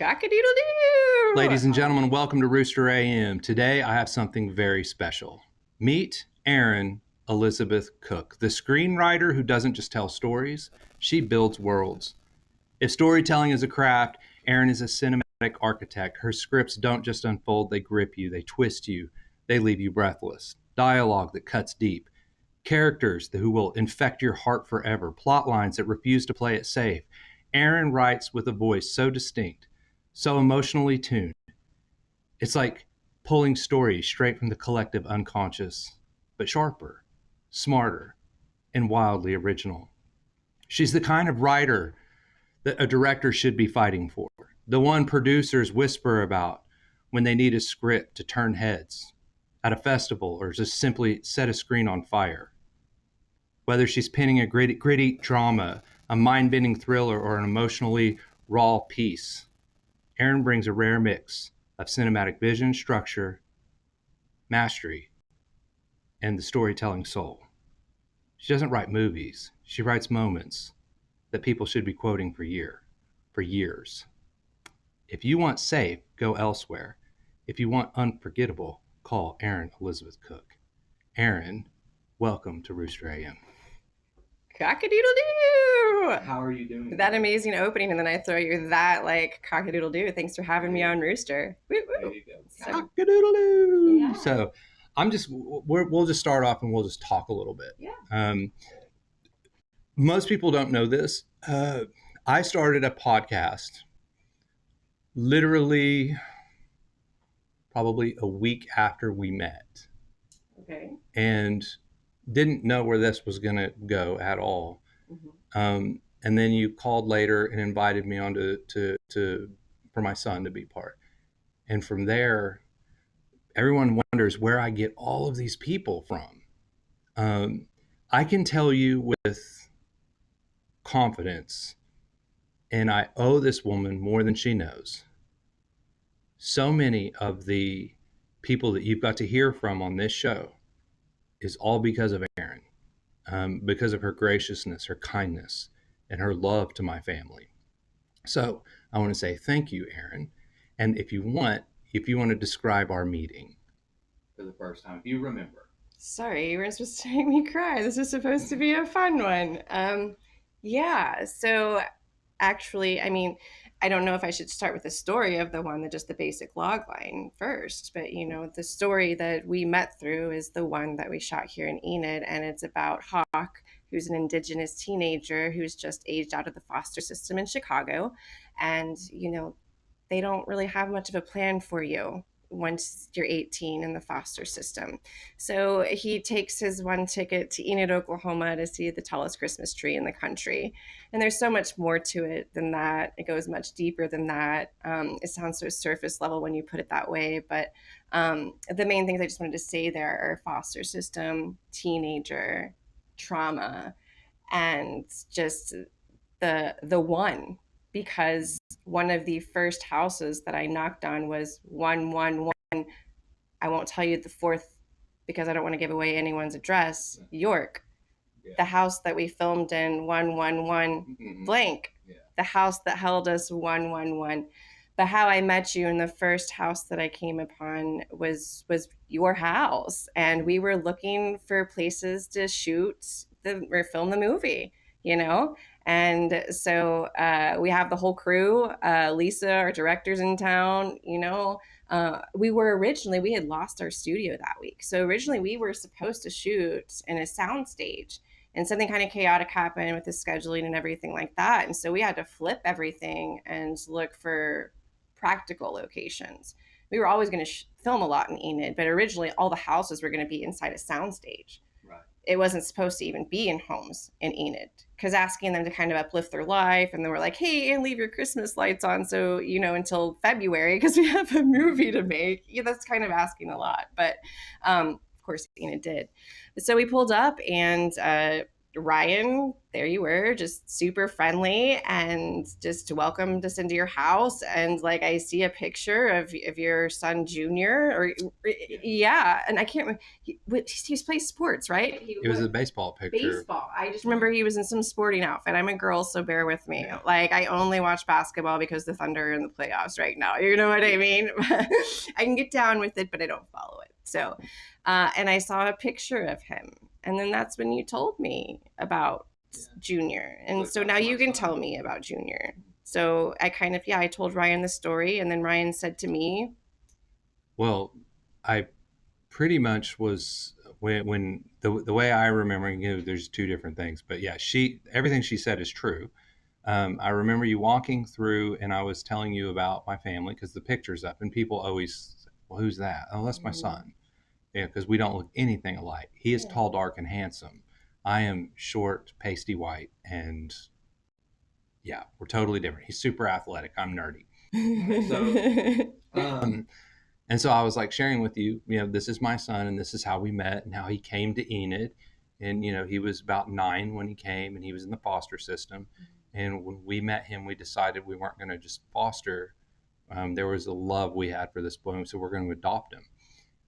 Cock-a-doodle-doo! Ladies and gentlemen, welcome to Rooster AM. Today I have something very special. Meet Erin Elizabeth Cook, the screenwriter who doesn't just tell stories, she builds worlds. If storytelling is a craft, Erin is a cinematic architect. Her scripts don't just unfold, they grip you, they twist you, they leave you breathless. Dialogue that cuts deep. Characters who will infect your heart forever. Plot lines that refuse to play it safe. Erin writes with a voice so distinct, so emotionally tuned. It's like pulling stories straight from the collective unconscious, but sharper, smarter, and wildly original. She's the kind of writer that a director should be fighting for, the one producers whisper about when they need a script to turn heads at a festival or just simply set a screen on fire. Whether she's penning a gritty drama, a mind-bending thriller, or an emotionally raw piece, Erin brings a rare mix of cinematic vision, structure, mastery, and the storytelling soul. She doesn't write movies. She writes moments that people should be quoting for years. If you want safe, go elsewhere. If you want unforgettable, call Erin Elizabeth Cook. Erin, welcome to Rooster AM. Cock-a-doodle-doo! How are you doing? That amazing opening, and then I throw you that like cock-a-doodle-doo. Thanks for having me on Rooster. Woo-woo. There you go. Cock-a-doodle-doo. Yeah. So we'll just start off and we'll just talk a little bit. Yeah. Most people don't know this. I started a podcast literally probably a week after we met. Okay. And didn't know where this was going to go at all. Mm-hmm. And then you called later and invited me on for my son to be part. And from there, everyone wonders where I get all of these people from. I can tell you with confidence, and I owe this woman more than she knows. So many of the people that you've got to hear from on this show is all because of Erin, because of her graciousness, her kindness, and her love to my family. So I want to say thank you, Erin. And if you want to describe our meeting for the first time, if you remember. Sorry, you weren't supposed to make me cry. This is supposed to be a fun one. Yeah, so actually, I don't know if I should start with the story of just the basic log line first, but the story that we met through is the one that we shot here in Enid, and it's about Hawk, who's an Indigenous teenager who's just aged out of the foster system in Chicago, and they don't really have much of a plan for you once you're 18 in the foster system. So he takes his one ticket to Enid, Oklahoma to see the tallest Christmas tree in the country. And there's so much more to it than that. It goes much deeper than that. It sounds so surface level when you put it that way. But the main things I just wanted to say there are foster system, teenager, trauma, and just the one. Because one of the first houses that I knocked on was 111. I won't tell you the fourth because I don't want to give away anyone's address. York. Yeah. The house that we filmed in 111 blank. Yeah. The house that held us 111. But how I met you in the first house that I came upon was your house, and we were looking for places to shoot or film the movie. And so we have the whole crew. Lisa, our director's in town. We had lost our studio that week. So originally we were supposed to shoot in a sound stage, and something kind of chaotic happened with the scheduling and everything like that. And so we had to flip everything and look for practical locations. We were always going to film a lot in Enid, but originally all the houses were going to be inside a sound stage. It wasn't supposed to even be in homes in Enid, because asking them to kind of uplift their life, and then we're like, hey, and leave your Christmas lights on so until February because we have a movie to make. That's kind of asking a lot, but of course Enid did. So we pulled up, and Ryan there you were, just super friendly and just welcomed us into your house. And like, I see a picture of your son Junior, or yeah, and I can't remember. He plays sports, right? It was a baseball picture. Baseball. I just remember he was in some sporting outfit. I'm a girl, so bear with me. Like, I only watch basketball because the Thunder are in the playoffs right now. You know what I mean? I can get down with it, but I don't follow it. So, and I saw a picture of him, and then that's when you told me about Junior. And so now you can tell me about Junior. So I kind of, I told Ryan the story, and then Ryan said to me, well, I pretty much was when the way I remember, there's two different things, but yeah, everything she said is true. I remember you walking through, and I was telling you about my family because the picture's up, and people always say, well, who's that? Oh, that's my son. Yeah, because we don't look anything alike. He is tall, dark, and handsome. I am short, pasty white, and yeah, we're totally different. He's super athletic. I'm nerdy. And so I was like sharing with you, this is my son, and this is how we met, and how he came to Enid. And, he was about 9 when he came, and he was in the foster system. And when we met him, we decided we weren't going to just foster. There was a love we had for this boy, so we're going to adopt him.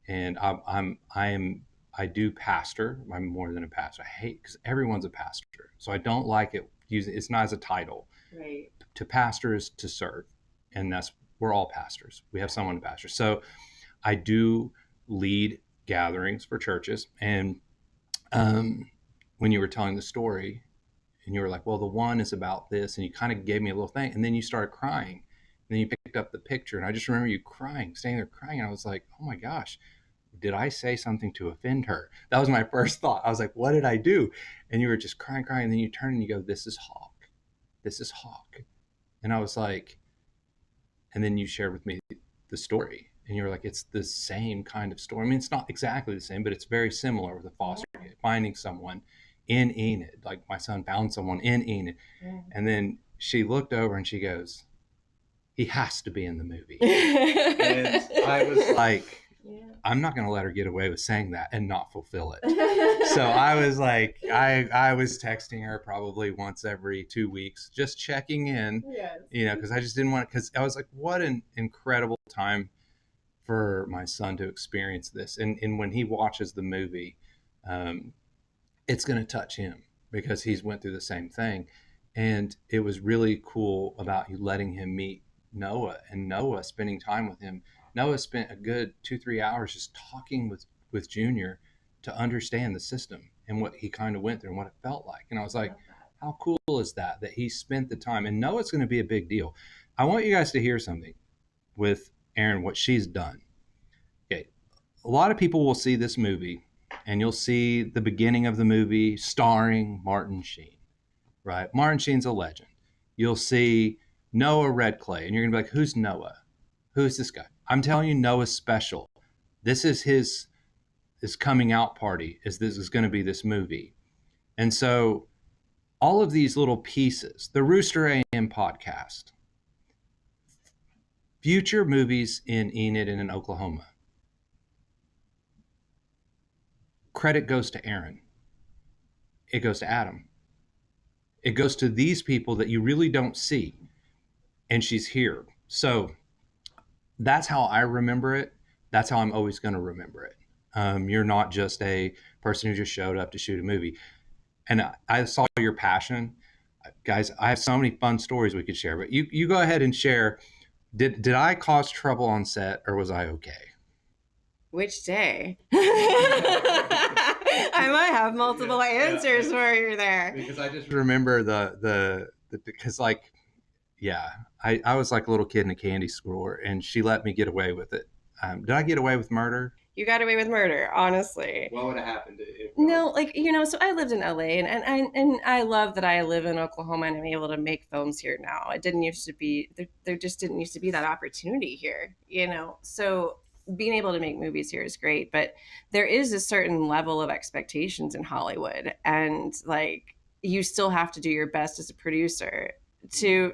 And I do pastor. I'm more than a pastor. I hate, because everyone's a pastor, so I don't like it. It's not as a title. right. To pastor is to serve, and we're all pastors. We have someone to pastor. So I do lead gatherings for churches. And when you were telling the story, and you were like, well, the one is about this, and you kind of gave me a little thing, and then you started crying, and then you picked up the picture, and I just remember you crying, standing there crying, and I was like, oh my gosh, did I say something to offend her? That was my first thought. I was like, what did I do? And you were just crying, and then you turn and you go, this is Hawk. This is Hawk. And I was like, and then you shared with me the story, and you were like, it's the same kind of story. I mean, it's not exactly the same, but it's very similar with a foster kid finding someone in Enid. Like, my son found someone in Enid. And then she looked over and she goes, he has to be in the movie. And I was like, I'm not going to let her get away with saying that and not fulfill it. So I was like, I was texting her probably once every 2 weeks, just checking in, because I just didn't want it, because I was like, what an incredible time for my son to experience this. And when he watches the movie, it's going to touch him because he's went through the same thing. And it was really cool about you letting him meet Noah, and Noah spending time with him. Noah spent a good 2-3 hours just talking with Junior to understand the system and what he kind of went through and what it felt like. And I was like, how cool is that he spent the time? And Noah's going to be a big deal. I want you guys to hear something with Erin, what she's done. Okay, a lot of people will see this movie, and you'll see the beginning of the movie starring Martin Sheen, right? Martin Sheen's a legend. You'll see Noah Redclay, and you're gonna be like, who's Noah? Who's this guy? I'm telling you, Noah's special. This is his coming out party. This is going to be this movie. And so all of these little pieces, the Rooster AM podcast, future movies in Enid and in Oklahoma. Credit goes to Erin. It goes to Adam. It goes to these people that you really don't see. And she's here. So that's how I remember it. That's how I'm always going to remember it. You're not just a person who just showed up to shoot a movie. And I saw your passion. Guys, I have so many fun stories we could share, but you go ahead and share. Did I cause trouble on set, or was I okay? Which day? I might have multiple answers for you there. Because I just remember because like, yeah, I was like a little kid in a candy store, and she let me get away with it. Did I get away with murder? You got away with murder, honestly. What would have happened if? No, like, so I lived in LA, and I love that I live in Oklahoma and I'm able to make films here now. It didn't used to be, there just didn't used to be that opportunity here, so being able to make movies here is great, but there is a certain level of expectations in Hollywood, and like, you still have to do your best as a producer to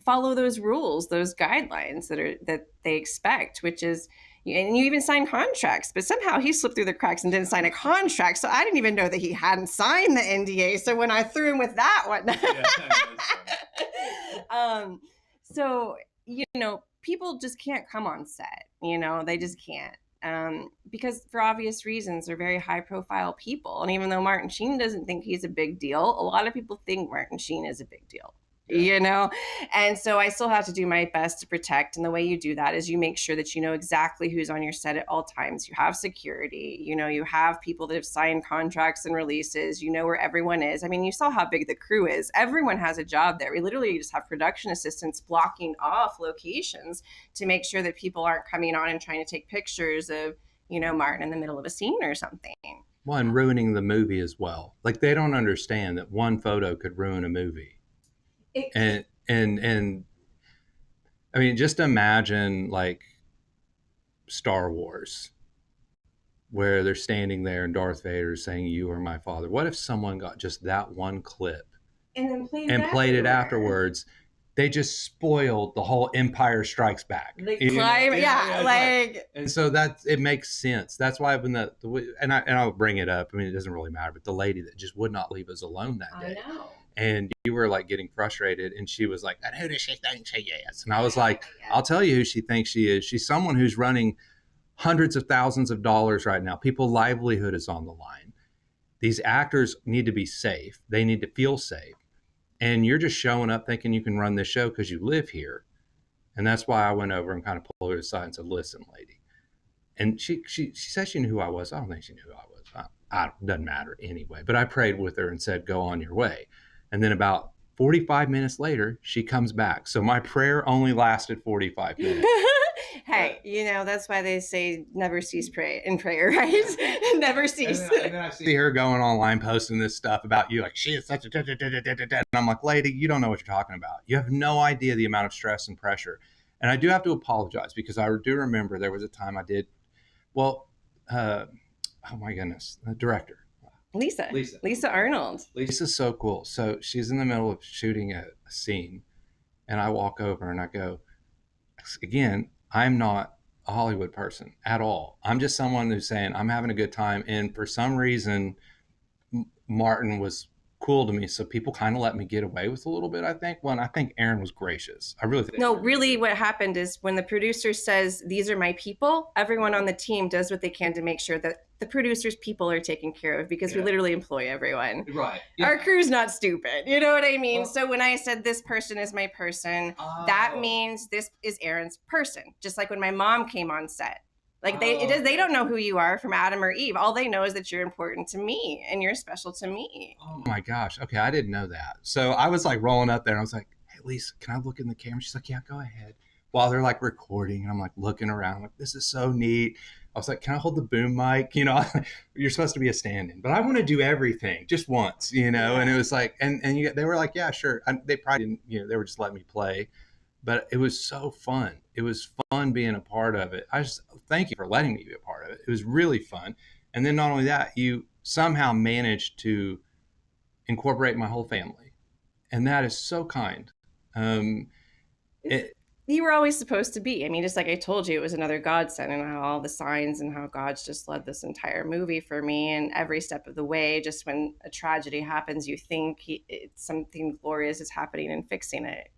follow those rules, those guidelines that they expect, which is, And you even signed contracts, but somehow he slipped through the cracks and didn't sign a contract. So I didn't even know that he hadn't signed the NDA. So when I threw him with that one, so, people just can't come on set, they just can't. Because for obvious reasons, they're very high profile people. And even though Martin Sheen doesn't think he's a big deal, a lot of people think Martin Sheen is a big deal. And so I still have to do my best to protect. And the way you do that is you make sure that you know exactly who's on your set at all times. You have security, you have people that have signed contracts and releases, you know where everyone is. I mean, you saw how big the crew is. Everyone has a job there. We literally just have production assistants blocking off locations to make sure that people aren't coming on and trying to take pictures of, Martin in the middle of a scene or something. Well, and ruining the movie as well. Like, they don't understand that one photo could ruin a movie. And I mean, just imagine like Star Wars, where they're standing there and Darth Vader is saying, "You are my father." What if someone got just that one clip and then played it afterwards? They just spoiled the whole Empire Strikes Back. And so it makes sense. That's why when and I'll bring it up. I mean, it doesn't really matter, but the lady that just would not leave us alone that day. I know. And you were like getting frustrated, and she was like, "And who does she think she is?" And I was like, "I'll tell you who she thinks she is. She's someone who's running hundreds of thousands of dollars right now. People's livelihood is on the line. These actors need to be safe. They need to feel safe. And you're just showing up thinking you can run this show because you live here." And that's why I went over and kind of pulled her aside and said, "Listen, lady." And she said she knew who I was. I don't think she knew who I was. It doesn't matter anyway. But I prayed with her and said, "Go on your way." And then about 45 minutes later, she comes back. So my prayer only lasted 45 minutes. Hey, that's why they say never cease pray in prayer, right? Never cease. And then I see her going online posting this stuff about you, like, she is such a and I'm like, lady, you don't know what you're talking about. You have no idea the amount of stress and pressure. And I do have to apologize because I do remember there was a time I did, oh my goodness, the director. Lisa Arnold. Lisa's so cool. So she's in the middle of shooting a scene, and I walk over and I go, again, I'm not a Hollywood person at all. I'm just someone who's saying I'm having a good time. And for some reason, Martin was cool to me, so people kind of let me get away with a little bit, I think. Well, and I think Erin was gracious. I really think. No, really what happened is when the producer says, "These are my people," everyone on the team does what they can to make sure that the producer's people are taken care of, because we literally employ everyone. Right. Yeah. Our crew's not stupid. You know what I mean? Well, so when I said this person is my person, that means this is Erin's person. Just like when my mom came on set. Like they don't know who you are from Adam or Eve. All they know is that you're important to me and you're special to me. Oh my gosh. Okay, I didn't know that. So I was like rolling up there and I was like, "Hey Lisa, can I look in the camera?" She's like, "Yeah, go ahead." While they're like recording, and I'm like looking around, I'm like, "This is so neat." I was like, "Can I hold the boom mic?" You're supposed to be a stand-in, but I want to do everything just once, And it was like, they were like, "Yeah, sure." They probably didn't, they were just letting me play. But it was so fun. It was fun being a part of it. I just thank you for letting me be a part of it. It was really fun. And then not only that, you somehow managed to incorporate my whole family. And that is so kind. You were always supposed to be. I mean, just like I told you, it was another godsend, and how all the signs and how God's just led this entire movie for me. And every step of the way, just when a tragedy happens, you think it's something glorious is happening and fixing it,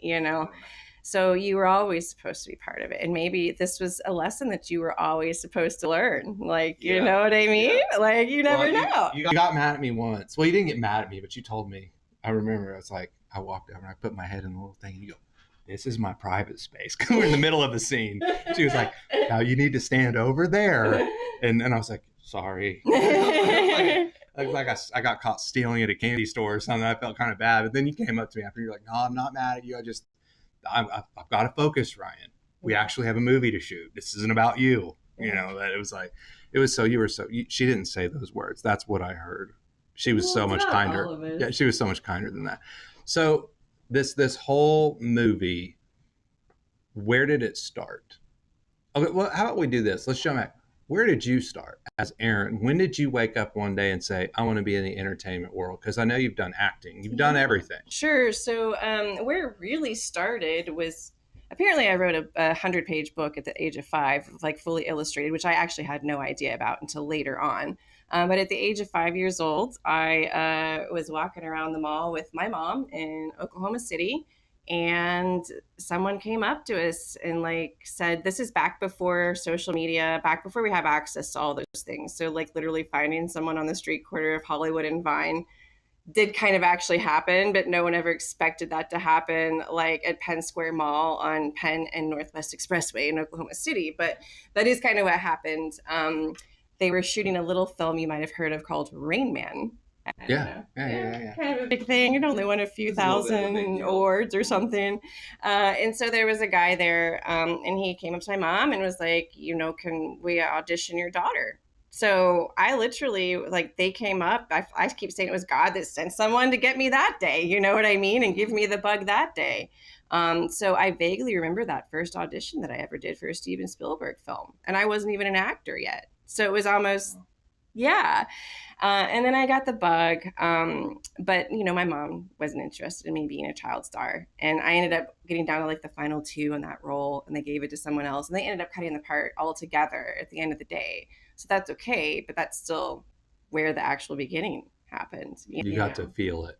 So you were always supposed to be part of it. And maybe this was a lesson that you were always supposed to learn. Like, you know what I mean? Yeah. Like, you never know. You got mad at me once. Well, you didn't get mad at me, but you told me. I remember. It's like, I walked over and I put my head in the little thing, and you go, "This is my private space." We're in the middle of a scene. She was like, "Now you need to stand over there." And I was like, "Sorry." I got caught stealing at a candy store or something. I felt kind of bad. But then you came up to me after, you're like, "No, I'm not mad at you. I've got to focus, Ryan. We actually have a movie to shoot. This isn't about you." That she didn't say those words. That's what I heard. She was so much kinder. Yeah, she was so much kinder than that. So this whole movie, where did it start? Okay, well, how about we do this? Let's jump back. Where did you start as Erin? When did you wake up one day and say, "I want to be in the entertainment world"? Because I know you've done acting. You've done everything. Sure. So where it really started was, apparently I wrote a 100-page book at the age of 5, like fully illustrated, which I actually had no idea about until later on. But at the age of 5 years old, I was walking around the mall with my mom in Oklahoma City, and someone came up to us and like said, this is back before social media, back before we have access to all those things. So like literally finding someone on the street corner of Hollywood and Vine did kind of actually happen, but no one ever expected that to happen, like at Penn Square Mall on Penn and Northwest Expressway in Oklahoma City. But that is kind of what happened. They were shooting a little film you might have heard of called Rain Man. I don't Yeah. know. Yeah. Kind of a big thing. It only won a few thousand awards or something. And so there was a guy there, and he came up to my mom and was like, can we audition your daughter? So I literally, like, they came up. I keep saying it was God that sent someone to get me that day. You know what I mean? And give me the bug that day. So I vaguely remember that first audition that I ever did for a Steven Spielberg film. And I wasn't even an actor yet. So it was almost, yeah. And then I got the bug. But, my mom wasn't interested in me being a child star. And I ended up getting down to like the final 2 in that role. And they gave it to someone else. And they ended up cutting the part altogether at the end of the day. So that's okay, but that's still where the actual beginning happened. You got to feel it.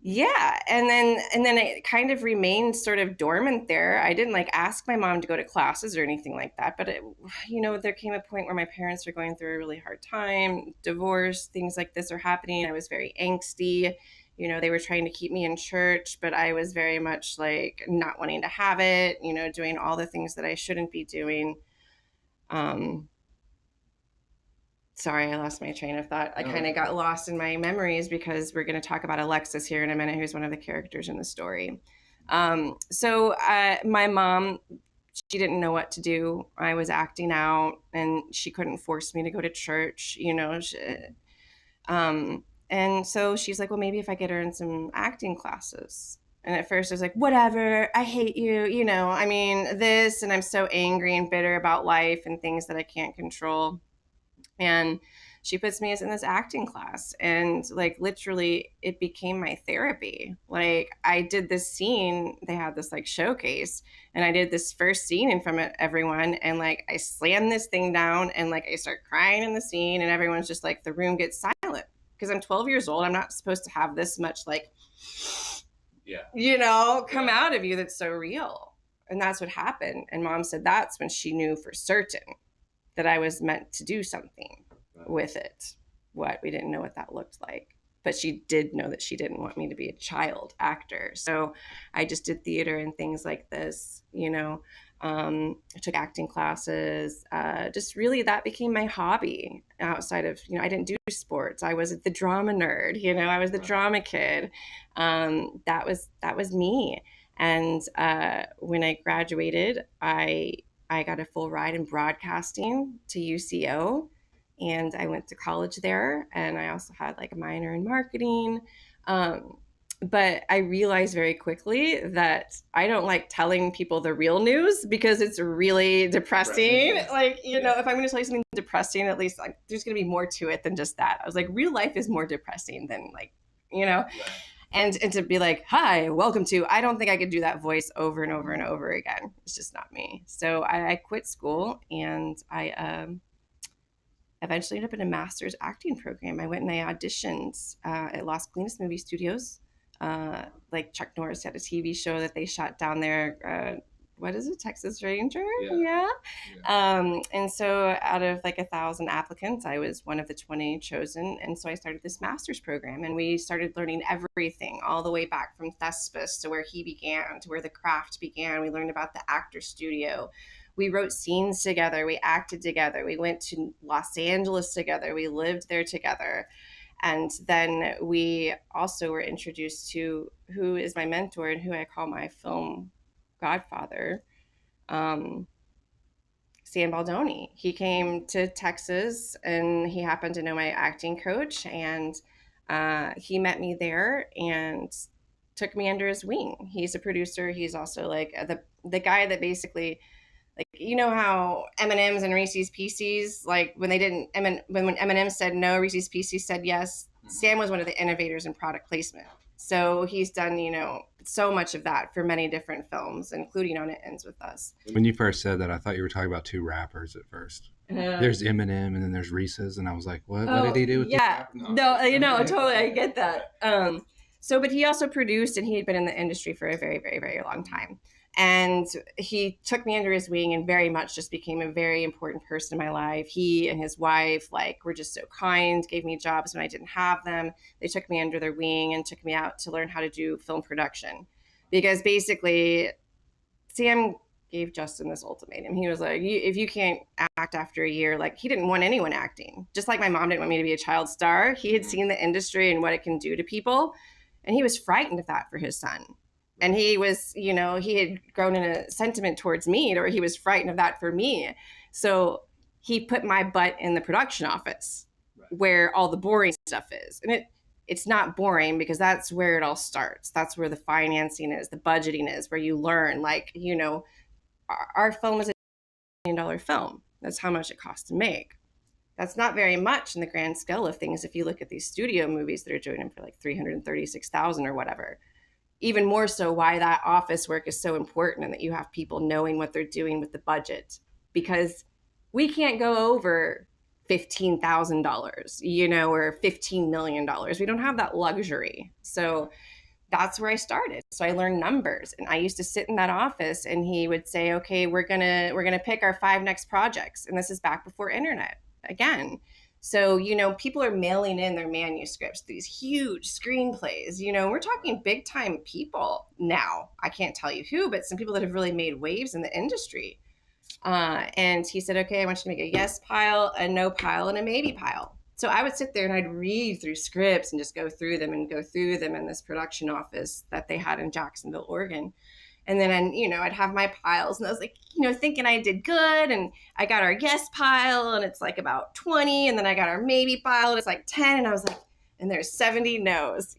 Yeah, and then it kind of remained sort of dormant there. I didn't like ask my mom to go to classes or anything like that, but there came a point where my parents were going through a really hard time, divorce, things like this are happening. I was very angsty. They were trying to keep me in church, but I was very much like not wanting to have it, doing all the things that I shouldn't be doing. Sorry, I lost my train of thought. I kind of got lost in my memories because we're going to talk about Alexis here in a minute, who's one of the characters in the story. So my mom, she didn't know what to do. I was acting out, and she couldn't force me to go to church, and so she's like, well, maybe if I get her in some acting classes. And at first I was like, whatever, I hate you, this, and I'm so angry and bitter about life and things that I can't control. And she puts me in this acting class, and like literally it became my therapy. Like I did this scene, they had this like showcase, and I did this first scene in front of everyone, and like I slammed this thing down, and like I start crying in the scene, and everyone's just like, the room gets silent because I'm 12 years old. I'm not supposed to have this much like come out of you that's so real. And that's what happened. And mom said that's when she knew for certain that I was meant to do something with it. We didn't know what that looked like, but she did know that she didn't want me to be a child actor. So I just did theater and things like this, I took acting classes. Just really that became my hobby outside of, I didn't do sports. I was the drama nerd, I was the drama kid. That was me. And when I graduated, I got a full ride in broadcasting to UCO, and I went to college there, and I also had like a minor in marketing. But I realized very quickly that I don't like telling people the real news because it's really depressing. Like, if I'm going to tell you something depressing, at least like there's going to be more to it than just that. I was like, real life is more depressing than like, And to be like, hi, welcome to, I don't think I could do that voice over and over and over again. It's just not me. So I quit school, and I eventually ended up in a master's acting program. I went and I auditioned at Las Colinas Movie Studios. Like Chuck Norris had a TV show that they shot down there. What is it? Texas Ranger? Yeah. And so out of like 1,000 applicants, I was one of the 20 chosen. And so I started this master's program, and we started learning everything all the way back from Thespis to where he began, to where the craft began. We learned about the actor studio. We wrote scenes together. We acted together. We went to Los Angeles together. We lived there together. And then we also were introduced to who is my mentor and who I call my film godfather, Sam Baldoni. He came to Texas, and he happened to know my acting coach, and he met me there and took me under his wing. He's a producer. He's also like the guy that basically, like, how M&Ms and Reese's Pieces, like when M&M said no, Reese's Pieces said yes. Sam was one of the innovators in product placement. So he's done, so much of that for many different films, including On It Ends With Us. When you first said that, I thought you were talking about two rappers at first. There's Eminem and then there's Reese's, and I was like, what did he do with yeah. No, totally, I get that. But he also produced, and he had been in the industry for a very, very, very long time. And he took me under his wing and very much just became a very important person in my life. He and his wife, were just so kind, gave me jobs when I didn't have them. They took me under their wing and took me out to learn how to do film production. Because basically, Sam gave Justin this ultimatum. He was like, if you can't act after a year, he didn't want anyone acting. Just like my mom didn't want me to be a child star. He had seen the industry and what it can do to people. And he was frightened of that for his son. And he was, he had grown in a sentiment towards me, or he was frightened of that for me. So he put my butt in the production office where all the boring stuff is. And it's not boring because that's where it all starts. That's where the financing is, the budgeting is, where you learn, our film is $1 million film. That's how much it costs to make. That's not very much in the grand scale of things. If you look at these studio movies that are doing them for $336,000 or whatever, even more so why that office work is so important and that you have people knowing what they're doing with the budget, because we can't go over $15,000, or $15 million. We don't have that luxury. So that's where I started. So I learned numbers, and I used to sit in that office and he would say, okay, we're going to pick our 5 next projects. And this is back before internet again. So, people are mailing in their manuscripts, these huge screenplays, we're talking big time people now. I can't tell you who, but some people that have really made waves in the industry. And he said, okay, I want you to make a yes pile, a no pile, and a maybe pile. So I would sit there and I'd read through scripts and just go through them in this production office that they had in Jacksonville, Oregon. And then, I'd have my piles, and I was thinking I did good. And I got our yes pile, and it's about 20. And then I got our maybe pile, and it's 10. And I was like, and there's 70 no's,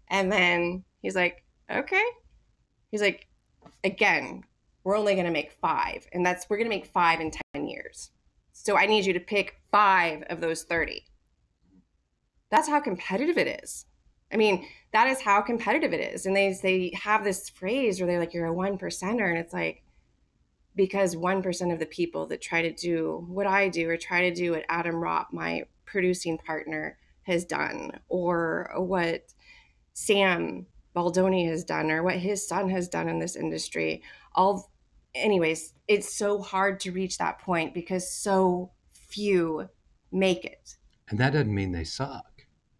And then he's like, okay. He's like, again, we're only going to make 5. And we're going to make 5 in 10 years. So I need you to pick 5 of those 30. That's how competitive it is. I mean, that is how competitive it is. And they have this phrase where they're like, you're a 1%er. And it's because 1% of the people that try to do what I do or try to do what Adam Ropp, my producing partner, has done, or what Sam Baldoni has done, or what his son has done in this industry. Anyways, it's so hard to reach that point because so few make it. And that doesn't mean they suck.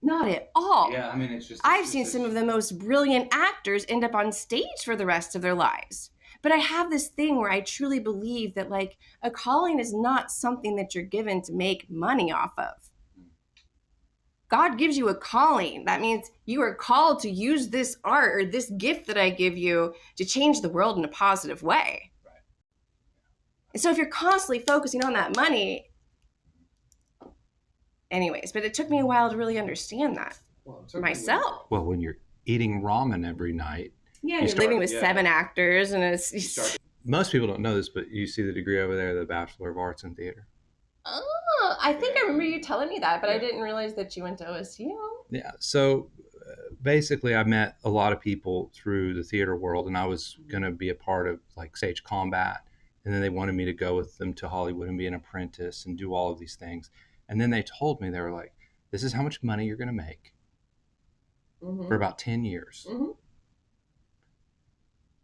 Not at all. Yeah, I mean, I've seen some of the most brilliant actors end up on stage for the rest of their lives. But I have this thing where I truly believe that a calling is not something that you're given to make money off of. God gives you a calling. That means you are called to use this art or this gift that I give you to change the world in a positive way. Right. And so if you're constantly focusing on that money, anyways, but it took me a while to really understand that myself. Well, when you're eating ramen every night. Yeah, you're living with 7 actors, and most people don't know this, but you see the degree over there, the Bachelor of Arts in Theater. Oh, I think I remember you telling me that, but I didn't realize that you went to OSU. Yeah, so basically I met a lot of people through the theater world, and I was going to be a part of stage combat, and then they wanted me to go with them to Hollywood and be an apprentice and do all of these things. And then they told me, they were like, this is how much money you're going to make for about 10 years. Mm-hmm.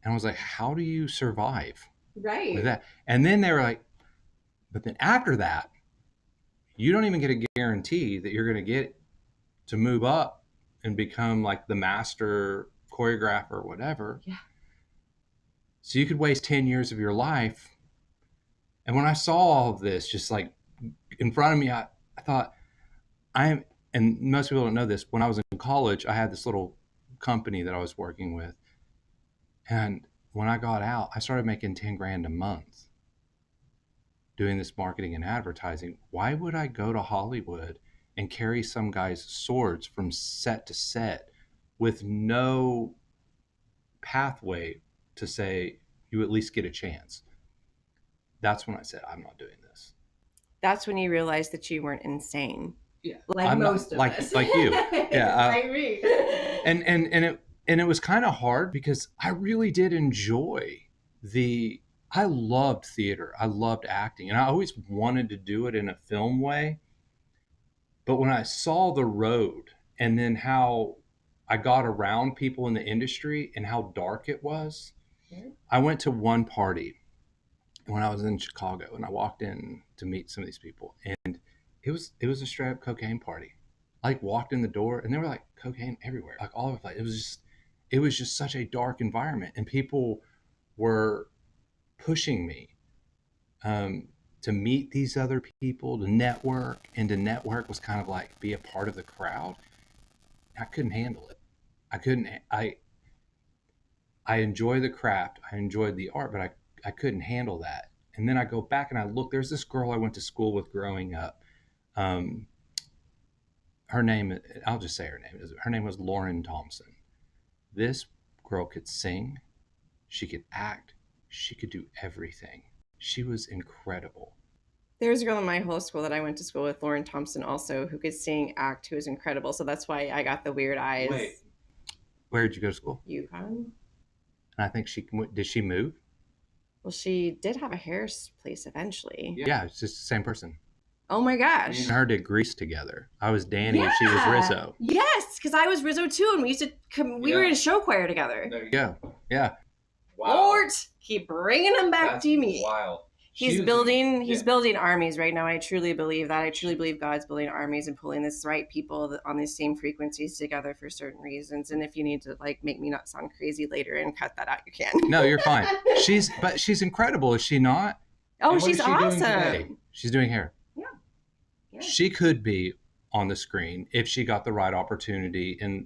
And I was like, how do you survive with Right. that? And then they were like, but then after that, you don't even get a guarantee that you're going to get to move up and become the master choreographer or whatever. Yeah. So you could waste 10 years of your life. And when I saw all of this just in front of me, I thought, and most people don't know this, when I was in college, I had this little company that I was working with. And when I got out, I started making 10 grand a month doing this marketing and advertising. Why would I go to Hollywood and carry some guy's swords from set to set with no pathway to say you at least get a chance? That's when I said, I'm not doing this. That's when you realized that you weren't insane. Yeah. Like I'm most not, of us. like you. Yeah. Like me. And it was kind of hard because I really did enjoy I loved theater. I loved acting, and I always wanted to do it in a film way. But when I saw the road and then how I got around people in the industry and how dark it was, I went to one party when I was in Chicago, and I walked in to meet some of these people, and it was a straight up cocaine party. I like walked in the door, and there were like cocaine everywhere, like all over the place. It was just such a dark environment, and people were pushing me to meet these other people, to network, and to network was kind of like be a part of the crowd. I couldn't handle it. I couldn't. I enjoy the craft. I enjoyed the art, but I couldn't handle that. And then I go back and I look. There's this girl I went to school with growing up. Um, her name, I'll just say her name. Her name was Lauren Thompson. This girl could sing. She could act. She could do everything. She was incredible. There's a girl in my whole school that I went to school with, Lauren Thompson, also, who could sing, act, who was incredible. So that's why I got the weird eyes. Wait, where did you go to school? UConn. And I think did she move? Well, she did have a hair place eventually. Yeah, it's just the same person. Oh my gosh. Me and her did Grease together. I was Danny and she was Rizzo. Yes, because I was Rizzo too, and we used to we were in a show choir together. There you go. Yeah. Wow. Lord, keep bringing him back to me. Wild. He's building armies right now. I truly believe that. I truly believe God's building armies and pulling this right people on these same frequencies together for certain reasons. And if you need to like make me not sound crazy later and cut that out, you can. No, you're fine. She's incredible, is she not? Oh, she's awesome. She's doing hair. Yeah. She could be on the screen if she got the right opportunity, and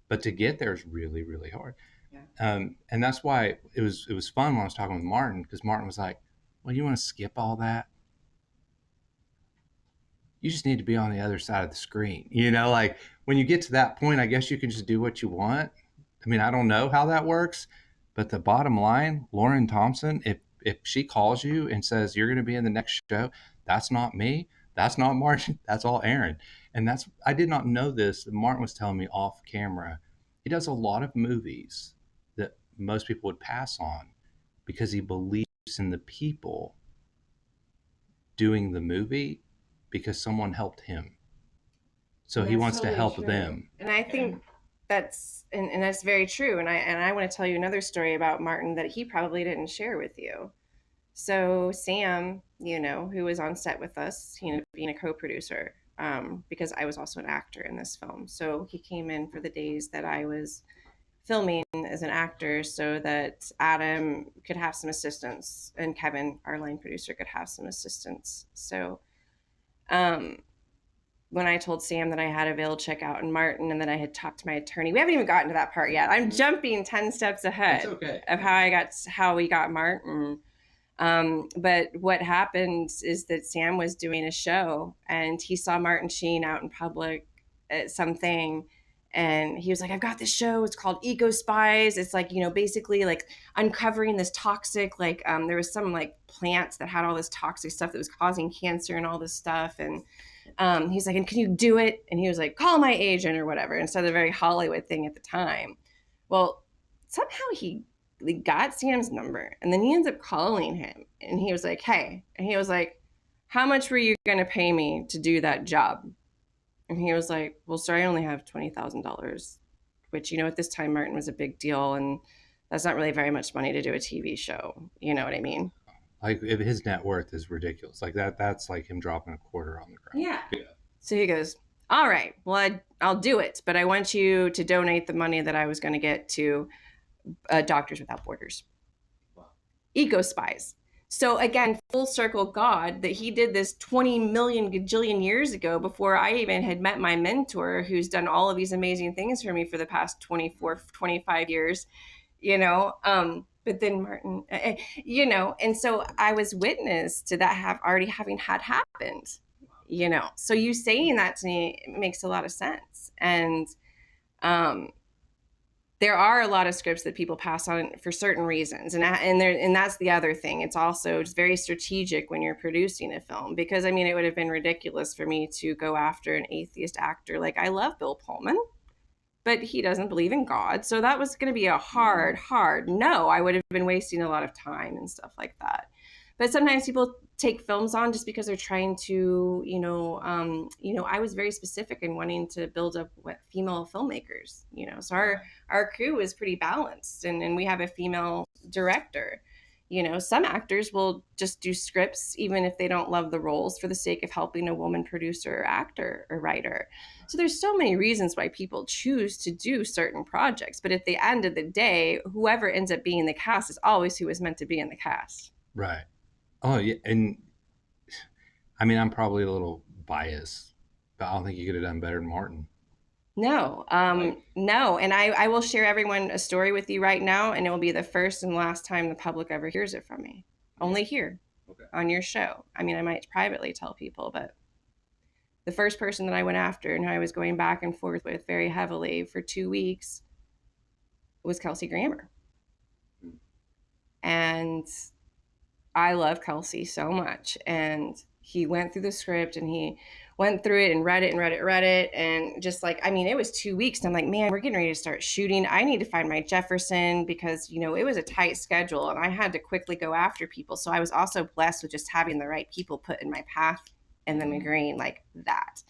but to get there is really, really hard. And that's why it was fun when I was talking with Martin, because Martin was like, well, you want to skip all that? You just need to be on the other side of the screen. Like when you get to that point, I guess you can just do what you want. I mean, I don't know how that works, but the bottom line, Lauren Thompson, if she calls you and says you're going to be in the next show, that's not me. That's not Martin. That's all Erin. And I did not know this. Martin was telling me off camera. He does a lot of movies that most people would pass on because he believes in the people doing the movie because someone helped him. So he wants to help them. And I think that's very true. And I want to tell you another story about Martin that he probably didn't share with you. So Sam, who was on set with us, he ended up being a co-producer because I was also an actor in this film. So he came in for the days that I was filming as an actor so that Adam could have some assistance and Kevin, our line producer, could have some assistance. So when I told Sam that I had a veiled checkout and Martin and that I had talked to my attorney, we haven't even gotten to that part yet. I'm jumping 10 steps ahead of how we got Martin. But what happened is that Sam was doing a show and he saw Martin Sheen out in public at something. And he was like, I've got this show. It's called Eco Spies. It's like, basically like uncovering this toxic, like there was some like plants that had all this toxic stuff that was causing cancer and all this stuff. And he's like, and can you do it? And he was like, call my agent or whatever. And so the very Hollywood thing at the time. Well, somehow he got Sam's number and then he ends up calling him and he was like, hey, and he was like, how much were you going to pay me to do that job? And he was like, well, sir, I only have $20,000, which, at this time Martin was a big deal. And that's not really very much money to do a TV show. You know what I mean? Like if his net worth is ridiculous, like that's like him dropping a quarter on the ground. Yeah. So he goes, all right, well, I'll do it. But I want you to donate the money that I was going to get to Doctors Without Borders. Wow. Eco Spies. So again, full circle God, that he did this 20 million gajillion years ago before I even had met my mentor, who's done all of these amazing things for me for the past 24, 25 years, but then Martin, and so I was witness to that having happened, so you saying that to me makes a lot of sense. And, there are a lot of scripts that people pass on for certain reasons. And that's the other thing. It's also just very strategic when you're producing a film, because it would have been ridiculous for me to go after an atheist actor. Like, I love Bill Pullman. but he doesn't believe in God. So that was going to be a hard no. I would have been wasting a lot of time and stuff like that. But sometimes people take films on just because they're trying to, I was very specific in wanting to build up what female filmmakers, so our crew is pretty balanced, and we have a female director. Some actors will just do scripts even if they don't love the roles for the sake of helping a woman producer or actor or writer. So there's so many reasons why people choose to do certain projects, but at the end of the day, whoever ends up being the cast is always who was meant to be in the cast. Right. Oh yeah, and I mean I'm probably a little biased, but I don't think you could have done better than Martin. No, no. And I will share everyone a story with you right now, and it will be the first and last time the public ever hears it from me. Okay. Only here, okay, on your show. I mean, I might privately tell people, but the first person that I went after and who I was going back and forth with very heavily for 2 weeks was Kelsey Grammer. And I love Kelsey so much. And he went through the script and he went through it and read it. And just like, I mean, it was 2 weeks. And I'm like, man, we're getting ready to start shooting. I need to find my Jefferson because, it was a tight schedule and I had to quickly go after people. So I was also blessed with just having the right people put in my path and them agreeing like that.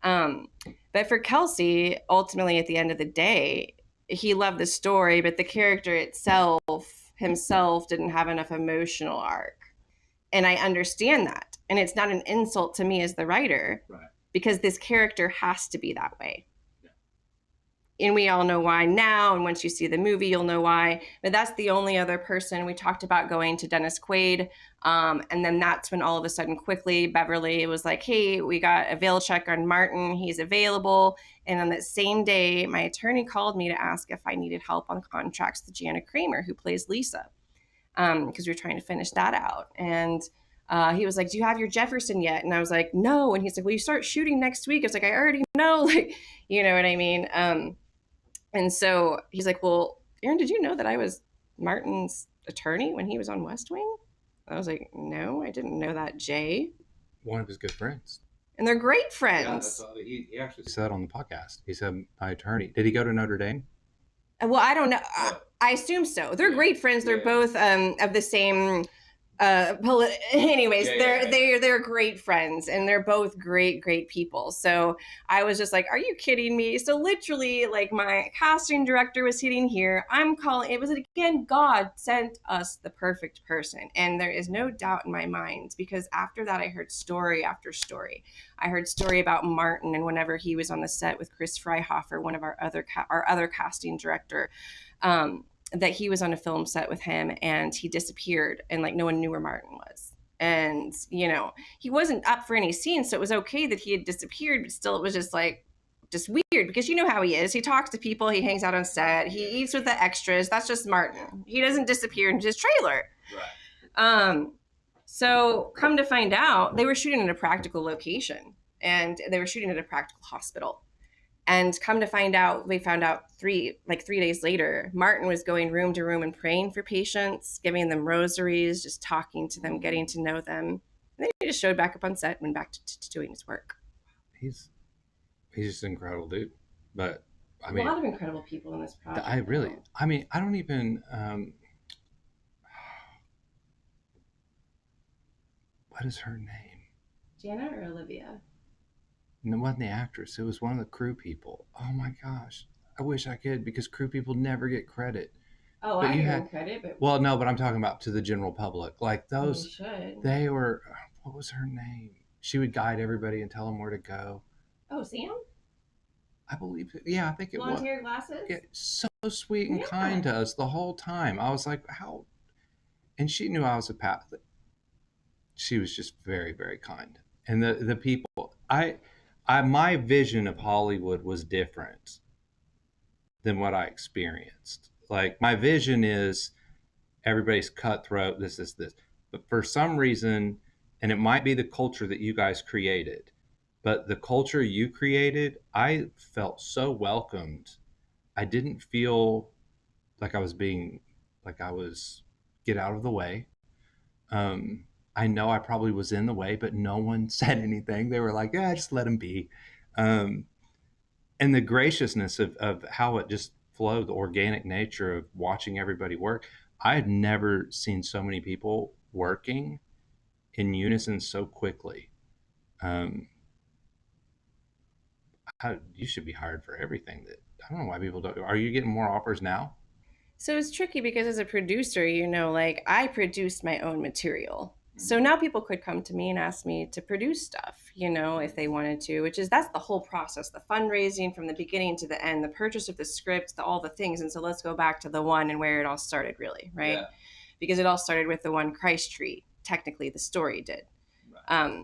But for Kelsey, ultimately at the end of the day, he loved the story, but the character himself didn't have enough emotional arc. And I understand that. And it's not an insult to me as the writer, right, because this character has to be that way. Yeah. And we all know why now. And once you see the movie, you'll know why. But that's the only other person. We talked about going to Dennis Quaid. And then that's when all of a sudden, quickly, Beverly was like, hey, we got a veil check on Martin. He's available. And on that same day, my attorney called me to ask if I needed help on contracts with Jana Kramer, who plays Lisa, because we were trying to finish that out. And he was like, do you have your Jefferson yet? And I was like, no. And he's like, well, you start shooting next week. I was like, I already know. Like, you know what I mean? And so he's like, well, Erin, did you know that I was Martin's attorney when he was on West Wing? I was like, no, I didn't know that, Jay. One of his good friends. And they're great friends. Yeah, he actually said on the podcast, he said, my attorney. Did he go to Notre Dame? Well, I don't know. I assume so. They're great friends. They're both of the same. Anyways, they're great friends, and they're both great people. So I was just like, are you kidding me? So literally, like, my casting director was sitting here. I'm calling. It was again, God sent us the perfect person, and there is no doubt in my mind, because after that, I heard story after story. I heard story about Martin, and whenever he was on the set with Chris Freihofer, one of our other casting director, that he was on a film set with him and he disappeared, and like no one knew where Martin was. And, he wasn't up for any scenes, so it was okay that he had disappeared, but still it was just weird, because you know how he is. He talks to people, he hangs out on set, he eats with the extras. That's just Martin. He doesn't disappear into his trailer. Right. So come to find out, they were shooting in a practical location, and they were shooting at a practical hospital. And come to find out, we found out 3 days later, Martin was going room to room and praying for patients, giving them rosaries, just talking to them, getting to know them. And then he just showed back up on set and went back to doing his work. He's just an incredible dude. But I mean, a lot of incredible people in this project. I don't even, what is her name? Jana or Olivia? And it wasn't the actress. It was one of the crew people. Oh my gosh. I wish I could, because crew people never get credit. Oh, but I give credit. But... Well, no, but I'm talking about to the general public. Like those, they were, what was her name? She would guide everybody and tell them where to go. Oh, Sam? I believe it. Yeah, I think it was. Blonde hair, glasses? Yeah, so sweet and kind to us the whole time. I was like, how? And she knew I was a path. She was just very, very kind. And the people, my vision of Hollywood was different than what I experienced. Like, my vision is everybody's cutthroat, this. But for some reason, and it might be the culture that you guys created, but the culture you created, I felt so welcomed. I didn't feel like I was get out of the way. I know I probably was in the way, but no one said anything. They were like, yeah, just let him be. and the graciousness of how it just flowed, the organic nature of watching everybody work. I had never seen so many people working in unison so quickly. Um, you should be hired for everything. That I don't know why people don't. Are you getting more offers now? So it's tricky because as a producer, like I produced my own material. So now people could come to me and ask me to produce stuff, if they wanted to, that's the whole process, the fundraising from the beginning to the end, the purchase of the script, all the things. And so let's go back to the one and where it all started, really, right? Yeah. Because it all started with the one Christ tree. Technically, the story did. Right.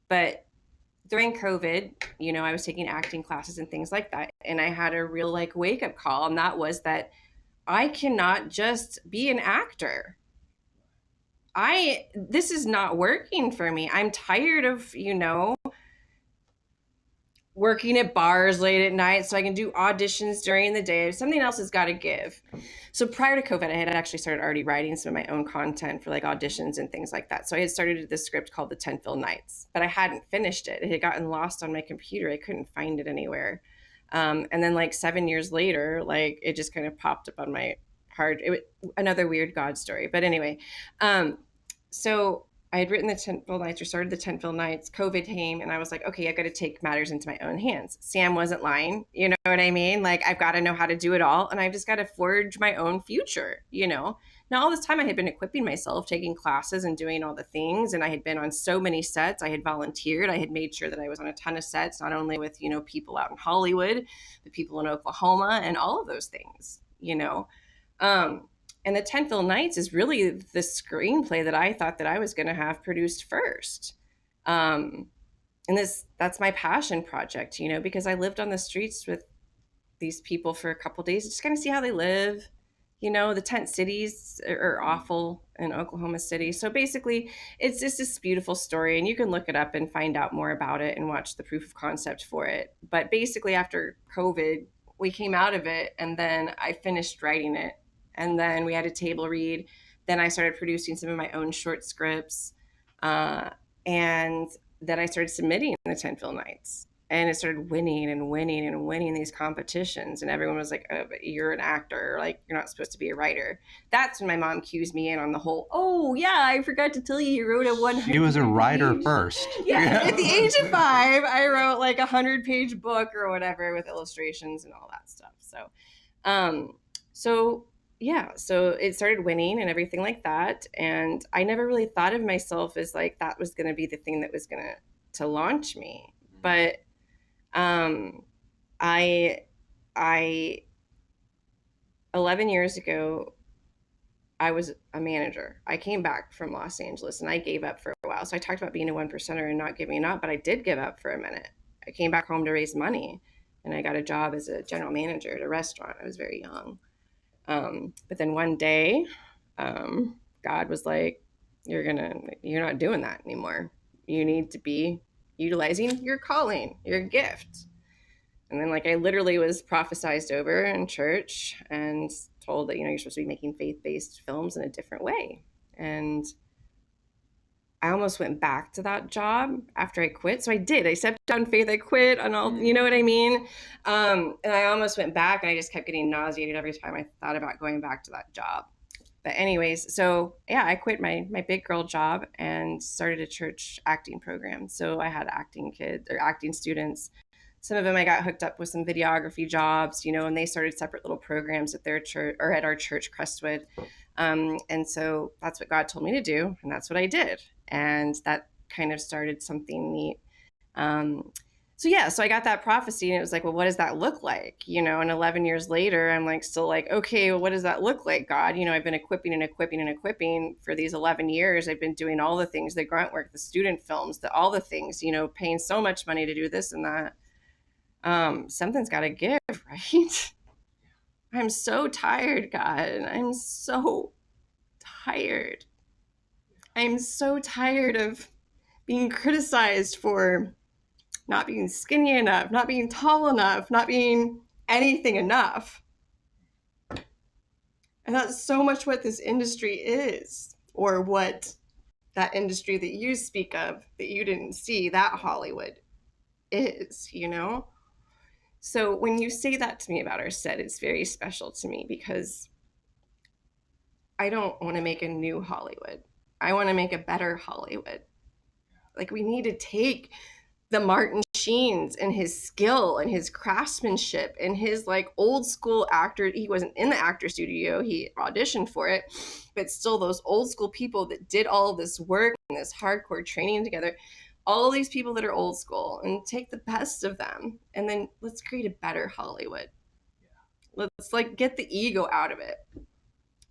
But during COVID, I was taking acting classes and things like that. And I had a real wake up call. And that was that I cannot just be an actor. This is not working for me. I'm tired of, working at bars late at night so I can do auditions during the day. Something else has got to give. So prior to COVID, I had actually started already writing some of my own content for auditions and things like that. So I had started this script called The Tentville Nights, but I hadn't finished it. It had gotten lost on my computer. I couldn't find it anywhere. And then 7 years later, it just kind of popped up on my heart. Another weird God story. But anyway, so I had written the Tentville Nights, or started the Tentville Nights. COVID came, and I was like, okay, I got to take matters into my own hands. Sam wasn't lying. You know what I mean? I've got to know how to do it all, and I've just got to forge my own future, Now, all this time I had been equipping myself, taking classes and doing all the things, and I had been on so many sets. I had volunteered. I had made sure that I was on a ton of sets, not only with, people out in Hollywood, but people in Oklahoma, and all of those things, And the Tentville Nights is really the screenplay that I thought that I was going to have produced first. And that's my passion project, because I lived on the streets with these people for a couple days, just kind of see how they live. The tent cities are awful in Oklahoma City. So basically, it's just this beautiful story, and you can look it up and find out more about it and watch the proof of concept for it. But basically, after COVID, we came out of it, and then I finished writing it. And then we had a table read. Then I started producing some of my own short scripts. And then I started submitting the Tentville Nights. And it started winning and winning and winning these competitions. And everyone was like, oh, but you're an actor. You're not supposed to be a writer. That's when my mom cues me in on the whole, oh, yeah, I forgot to tell you wrote a 100 She was a writer first. Yeah, at the age of 5, I wrote a 100-page book or whatever with illustrations and all that stuff. So it started winning and everything like that. And I never really thought of myself as that was going to be the thing that was going to launch me. But I 11 years ago, I was a manager. I came back from Los Angeles and I gave up for a while. So I talked about being a 1%er and not giving up, but I did give up for a minute. I came back home to raise money, and I got a job as a general manager at a restaurant. I was very young. But then one day, God was like, you're not doing that anymore. You need to be utilizing your calling, your gift. And then I literally was prophesized over in church and told that, you're supposed to be making faith-based films in a different way. And I almost went back to that job after I quit. So I did. I stepped down faith. I quit on all, you know what I mean? And I almost went back, and I just kept getting nauseated every time I thought about going back to that job. But anyways, so yeah, I quit my big girl job and started a church acting program. So I had acting students. Some of them I got hooked up with some videography jobs, and they started separate little programs at their church or at our church, Crestwood. And so that's what God told me to do, and that's what I did. And that kind of started something neat. So I got that prophecy, and it was well, what does that look like? And 11 years later, I'm still okay, well, what does that look like, God? I've been equipping and equipping and equipping for these 11 years. I've been doing all the things, the grunt work, the student films, all the things, paying so much money to do this and that. Something's got to give, right? I'm so tired, God. I'm so tired. I'm so tired of being criticized for not being skinny enough, not being tall enough, not being anything enough. And that's so much what this industry is, or what that industry that you speak of that you didn't see, that Hollywood is, So when you say that to me about our set, it's very special to me because I don't want to make a new Hollywood. I want to make a better Hollywood. Like, we need to take the Martin Sheen's and his skill and his craftsmanship and his like old school actor. He wasn't in the actor studio, he auditioned for it, but still those old school people that did all this work and this hardcore training together, all these people that are old school, and take the best of them and then let's create a better Hollywood. Let's like get the ego out of it.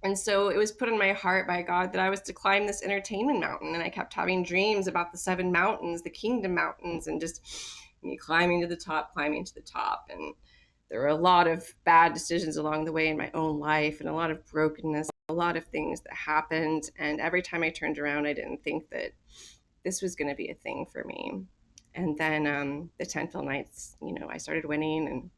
And so it was put in my heart by God that I was to climb this entertainment mountain. And I kept having dreams about the 7 mountains, the kingdom mountains, and just me climbing to the top, climbing to the top. And there were a lot of bad decisions along the way in my own life, and a lot of brokenness, a lot of things that happened. And every time I turned around, I didn't think that this was going to be a thing for me. And then the 10 Phil nights, I started winning, and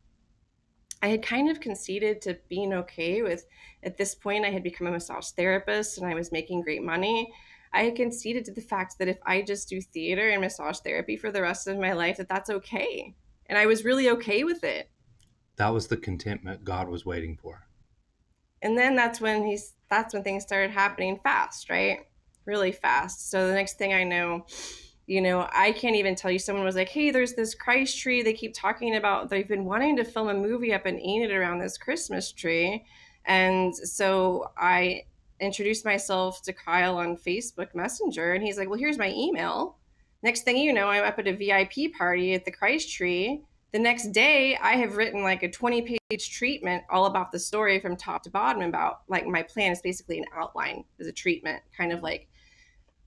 I had kind of conceded to being okay with, at this point, I had become a massage therapist and I was making great money. I had conceded to the fact that if I just do theater and massage therapy for the rest of my life, that's okay. And I was really okay with it. That was the contentment God was waiting for. And then that's when things started happening fast, right? Really fast. So the next thing I know, I can't even tell you, someone was like, hey, there's this Christ tree they keep talking about. They've been wanting to film a movie up in Enid around this Christmas tree. And so I introduced myself to Kyle on Facebook Messenger, and he's like, well, here's my email. Next thing you know, I'm up at a VIP party at the Christ tree. The next day, I have written like a 20-page treatment all about the story from top to bottom, about like my plan is basically an outline as a treatment, kind of like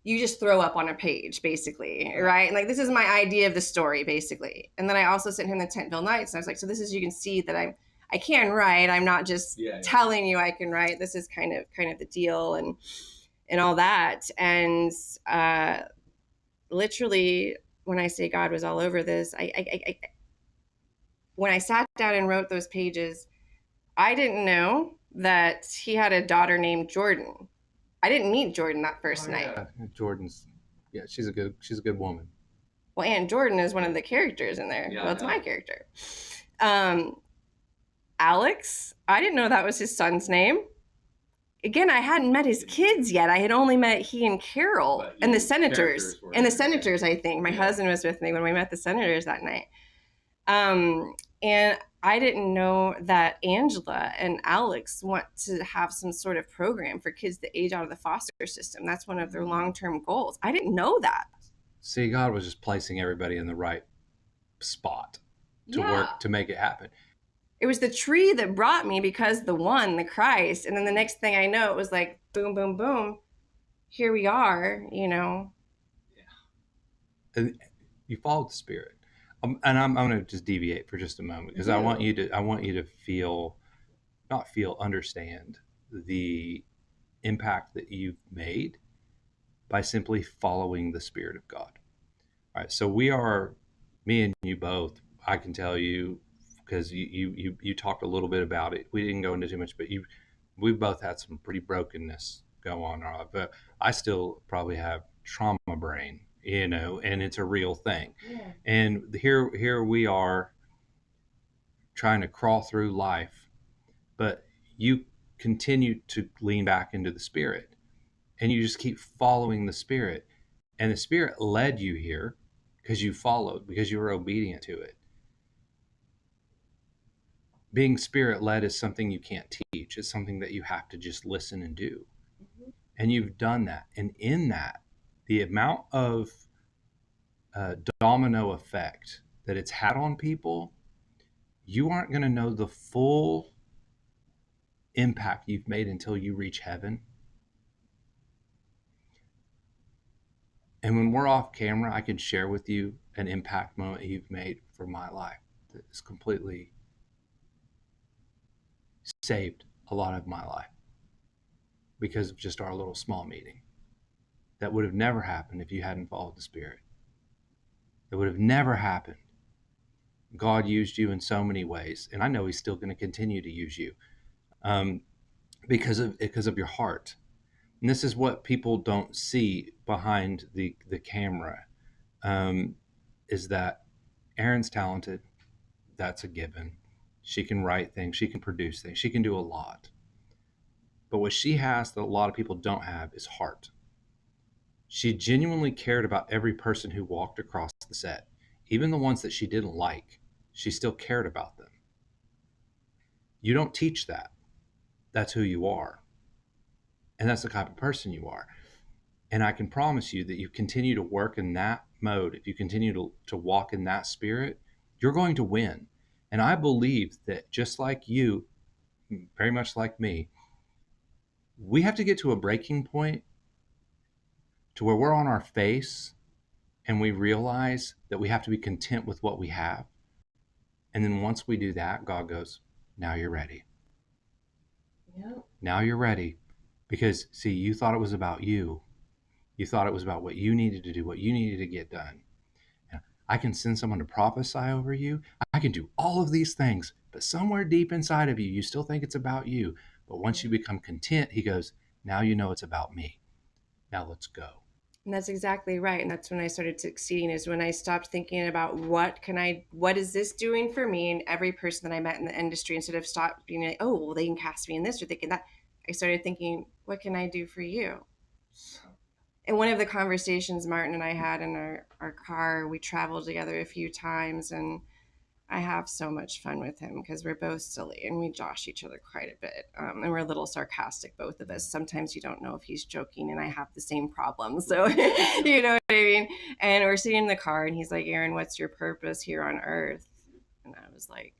you just throw up on a page, basically, right? And like, this is my idea of the story, basically. And then I also sent him the Tentville Nights, and I was like, so this is, you can see that I can write. I'm not just telling you I can write. This is kind of the deal, and all that. And literally, when I say God was all over this, when I sat down and wrote those pages, I didn't know that he had a daughter named Jordan. I didn't meet Jordan that first night. Jordan's, she's a good woman. Well, Aunt Jordan is one of the characters in there. Yeah, well, it's my character. Alex, I didn't know that was his son's name. Again, I hadn't met his kids yet. I had only met he and Carol and the senators. And the senators, I think. My husband was with me when we met the senators that night. And I didn't know that Angela and Alex want to have some sort of program for kids that age out of the foster system. That's one of their long-term goals. I didn't know that. See, God was just placing everybody in the right spot to work to make it happen. It was the tree that brought me, because the Christ. And then the next thing I know, it was like, boom, boom, boom. Here we are, Yeah. And you followed the Spirit. And I'm going to just deviate for just a moment, because I want you to understand the impact that you've made by simply following the Spirit of God. All right. So me and you both, I can tell you, because you talked a little bit about it. We didn't go into too much, but we both had some pretty brokenness go on. But I still probably have trauma brain, and it's a real thing. Yeah. And here we are trying to crawl through life, but you continue to lean back into the Spirit, and you just keep following the Spirit, and the Spirit led you here because you followed, because you were obedient to it. Being Spirit led is something you can't teach. It's something that you have to just listen and do. Mm-hmm. And you've done that. And in that, the amount of domino effect that it's had on people, you aren't going to know the full impact you've made until you reach heaven. And when we're off camera, I can share with you an impact moment you've made for my life that has completely saved a lot of my life because of just our little small meeting. That would have never happened if you hadn't followed the Spirit. It would have never happened. God used you in so many ways, and I know He's still going to continue to use you because of your heart. And this is what people don't see behind the camera, is that Erin's talented, That's a given. She can write things, she can produce things, she can do a lot. But what she has that a lot of people don't have is heart. She genuinely cared about every person who walked across the set, even the ones that she didn't like. She still cared about them. You don't teach that. That's who you are. And that's the type of person you are. And I can promise you that you continue to work in that mode, if you continue to walk in that spirit, you're going to win. And I believe that just like you, very much like me, we have to get to a breaking point to where we're on our face and we realize that we have to be content with what we have. And then once we do that, God goes, now you're ready. Yep. Now you're ready. Because, see, you thought it was about you. You thought it was about what you needed to do, what you needed to get done. I can send someone to prophesy over you. I can do all of these things. But somewhere deep inside of you, you still think it's about you. But once you become content, he goes, now you know it's about me. Now let's go. And that's exactly right. And that's when I started succeeding, is when I stopped thinking about what is this doing for me and every person that I met in the industry, instead of stop being like, oh, well, they can cast me in this or thinking that. I started thinking, what can I do for you? And one of the conversations Martin and I had in our car, we traveled together a few times, and I have so much fun with him because we're both silly and we josh each other quite a bit. And we're a little sarcastic, both of us. Sometimes you don't know if he's joking, and I have the same problem. So, you know what I mean? And we're sitting in the car, and he's like, Erin, what's your purpose here on earth? And I was like,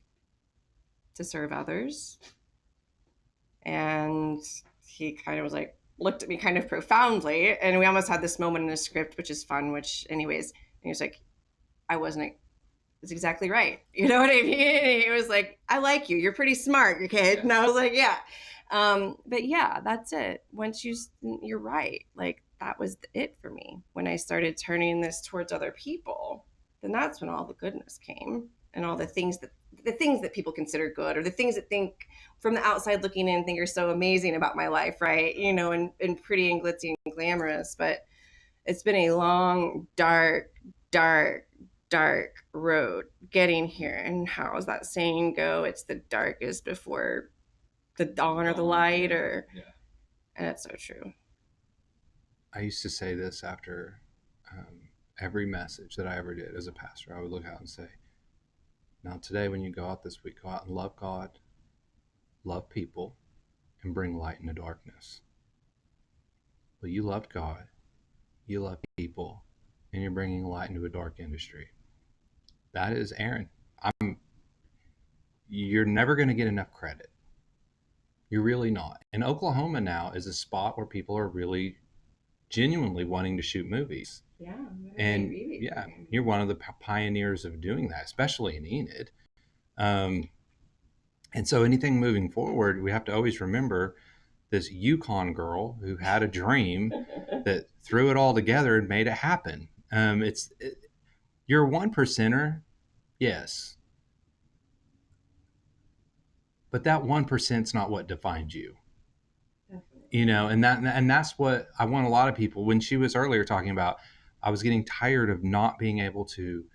to serve others. And he kind of was like, looked at me kind of profoundly. And we almost had this moment in the script, which is fun, which, anyways, and he was like, I wasn't That's exactly right. You know what I mean? He was like, I like you. You're pretty smart, kid. And I was like, yeah. But yeah, that's it. You're right. Like, that was it for me. When I started turning this towards other people, then that's when all the goodness came, and all the things that people consider good, or the things that think from the outside looking in think are so amazing about my life, right? And pretty and glitzy and glamorous. But it's been a long, dark, dark road getting here. And how does that saying go? It's the darkest before the dawn or the light, or and it's so true. I used to say this after every message that I ever did as a pastor. I would look out and say, now today when you go out this week, go out and love God, love people, and bring light into darkness. Well, you loved God, you love people, and you're bringing light into a dark industry. That is Erin. You're never going to get enough credit. You're really not. And Oklahoma now is a spot where people are really genuinely wanting to shoot movies. Yeah. And yeah, you're one of the pioneers of doing that, especially in Enid. And so anything moving forward, we have to always remember this Yukon girl who had a dream that threw it all together and made it happen. You're a one percenter, yes, but that 1%'s not what defines you. And that's what I want a lot of people. When she was earlier talking about, I was getting tired of not being able to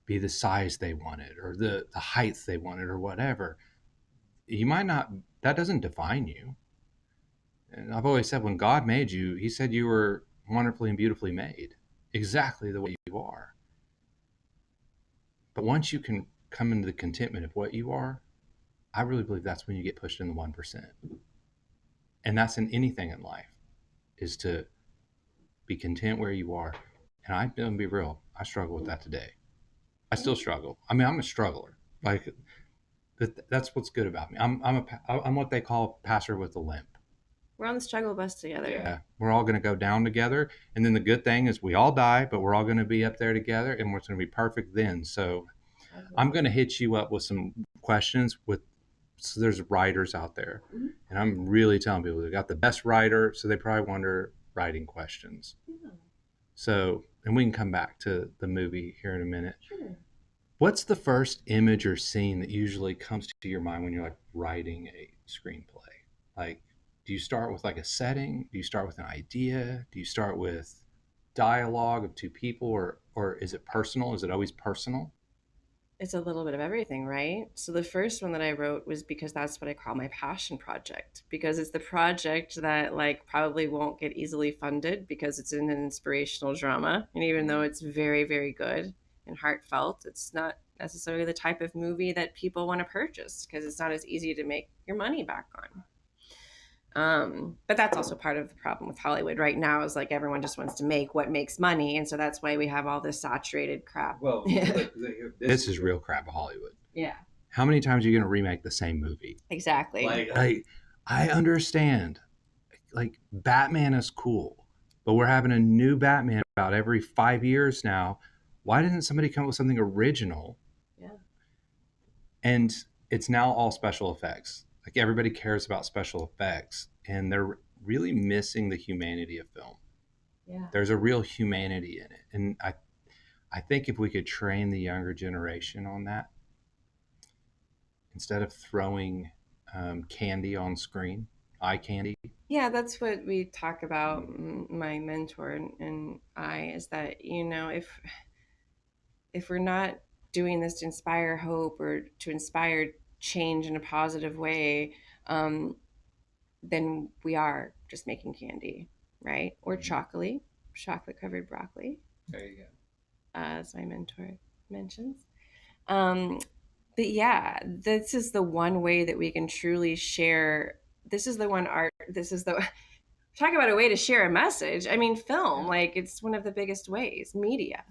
be the size they wanted, or the height they wanted, or whatever. You might not, that doesn't define you. And I've always said, when God made you, he said you were wonderfully and beautifully made, exactly the way you are. But once you can come into the contentment of what you are, I really believe that's when you get pushed in the 1%. And that's in anything in life, is to be content where you are. And I'm going to be real, I struggle with that today. I still struggle. I mean, I'm a struggler. Like, that's what's good about me. I'm what they call a pastor with a limp. We're on the struggle bus together. Yeah, we're all going to go down together. And then the good thing is we all die, but we're all going to be up there together, and it's going to be perfect then. So I'm going to hit you up with some questions so there's writers out there. Mm-hmm. And I'm really telling people they got the best writer, so they probably wonder writing questions. Yeah. So, and we can come back to the movie here in a minute. Sure. What's the first image or scene that usually comes to your mind when you're like writing a screenplay? Like, do you start with like a setting? Do you start with an idea? Do you start with dialogue of two people, or is it personal? Is it always personal? It's a little bit of everything, right? So the first one that I wrote was because that's what I call my passion project, because it's the project that like probably won't get easily funded because it's in an inspirational drama. And even though it's very, very good and heartfelt, it's not necessarily the type of movie that people want to purchase because it's not as easy to make your money back on. But that's also part of the problem with Hollywood right now is like everyone just wants to make what makes money. And so that's why we have all this saturated crap. Well, this is real crap of Hollywood. Yeah, How many times are you going to remake the same movie? exactly. Like, I understand. Like, Batman is cool, but we're having a new Batman about every 5 years now. Why didn't somebody come up with something original? Yeah. And it's now all special effects. Like, everybody cares about special effects, and they're really missing the humanity of film. Yeah. There's a real humanity in it. And I think if we could train the younger generation on that, instead of throwing candy on screen, eye candy. Yeah, that's what we talk about. My mentor and I is that if we're not doing this to inspire hope or to inspire change in a positive way, then we are just making candy, right? Or chocolate covered broccoli. There you go. As my mentor mentions. Um, but yeah, this is the one way that we can truly share. This is the one art. This is the talk about a way to share a message. I mean, film, like it's one of the biggest ways, media,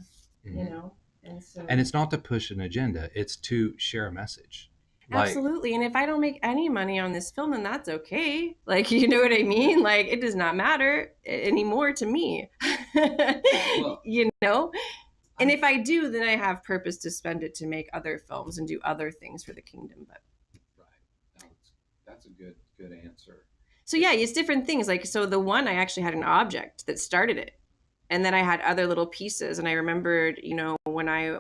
and so. And it's not to push an agenda, it's to share a message. Absolutely. And if I don't make any money on this film, then that's okay. Like, you know what I mean? Like, it does not matter anymore to me. Well, And if I do, then I have purpose to spend it to make other films and do other things for the kingdom. But right, that's a good answer. So yeah, it's different things. Like, so the one I actually had an object that started it, and then I had other little pieces. And I remembered, when I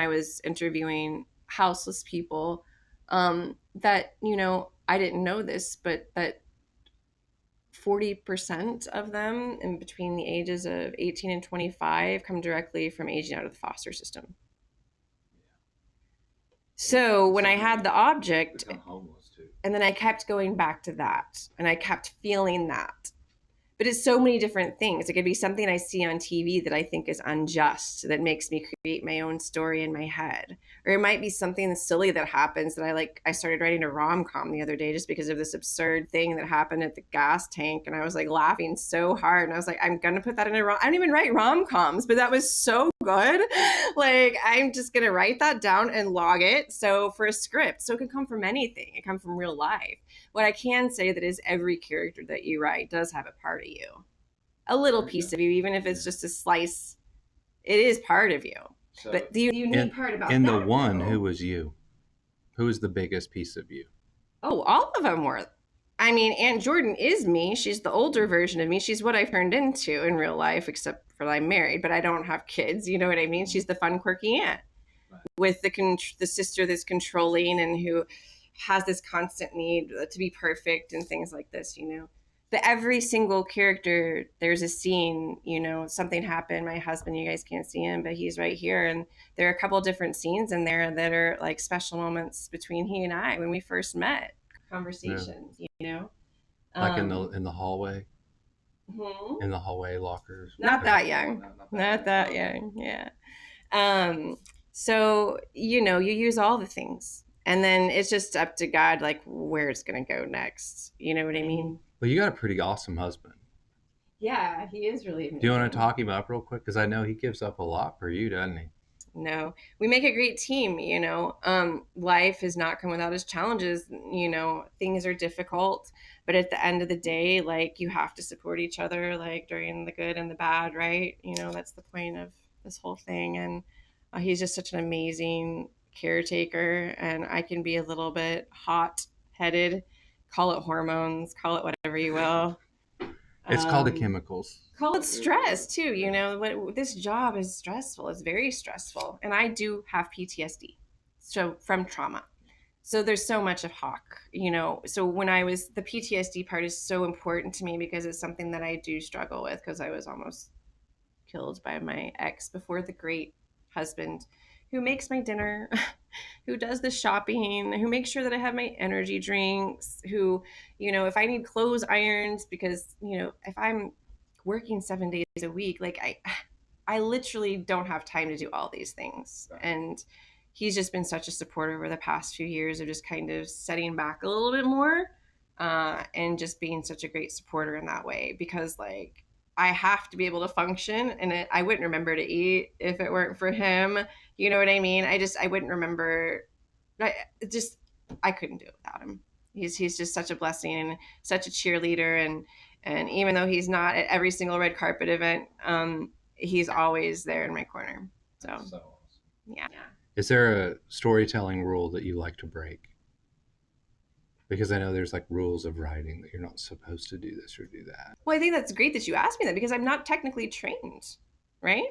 was interviewing houseless people, that I didn't know this, but that 40% of them in between the ages of 18 and 25 come directly from aging out of the foster system. So when I had the object, and then I kept going back to that, and I kept feeling that. But it's so many different things. It could be something I see on TV that I think is unjust, that makes me create my own story in my head. Or it might be something silly that happens that I started writing a rom-com the other day just because of this absurd thing that happened at the gas tank. And I was like laughing so hard. And I was like, I'm going to put that in I don't even write rom-coms, but that was so good. Like, I'm just going to write that down and log it. So for a script, so it can come from anything. It can come from real life. What I can say that is every character that you write does have a part of you, a little piece of you, even if it's just a slice. It is part of you. So, but the unique part about in the one, who was you? Who was the biggest piece of you? Oh, all of them were. I mean, Aunt Jordan is me. She's the older version of me. She's what I've turned into in real life, except for I'm married, but I don't have kids. You know what I mean? She's the fun, quirky aunt with the sister that's controlling and who has this constant need to be perfect and things like this, But every single character, there's a scene, something happened. My husband, you guys can't see him, but he's right here. And there are a couple different scenes in there that are like special moments between he and I when we first met, conversations, Like in the hallway? Mm-hmm. In the hallway lockers? Not that young. Not that young, yeah. So, you use all the things. And then it's just up to God, like where it's going to go next. You know what I mean? Well, you got a pretty awesome husband. Yeah, he is really amazing. Do you want to talk him up real quick? Because I know he gives up a lot for you, doesn't he? No, we make a great team, life has not come without its challenges, things are difficult, but at the end of the day, like you have to support each other, like during the good and the bad, right? That's the point of this whole thing. And he's just such an amazing caretaker, and I can be a little bit hot-headed, call it hormones, call it whatever you will. It's called the chemicals. Call it stress too. This job is stressful. It's very stressful, and I do have PTSD, so from trauma. So there's so much of Hawk, So when the PTSD part is so important to me because it's something that I do struggle with because I was almost killed by my ex before the great husband who makes my dinner, who does the shopping, who makes sure that I have my energy drinks, who, if I need clothes irons, because, if I'm working 7 days a week, like I literally don't have time to do all these things. Right. And he's just been such a supporter over the past few years of just kind of setting back a little bit more, and just being such a great supporter in that way, because like I have to be able to function, and I wouldn't remember to eat if it weren't for him. You know what I mean? I wouldn't remember. I couldn't do it without him. He's just such a blessing and such a cheerleader, and even though he's not at every single red carpet event, he's always there in my corner. So awesome. Yeah. Is there a storytelling rule that you like to break? Because I know there's like rules of writing that you're not supposed to do this or do that. Well, I think that's great that you asked me that, because I'm not technically trained, right?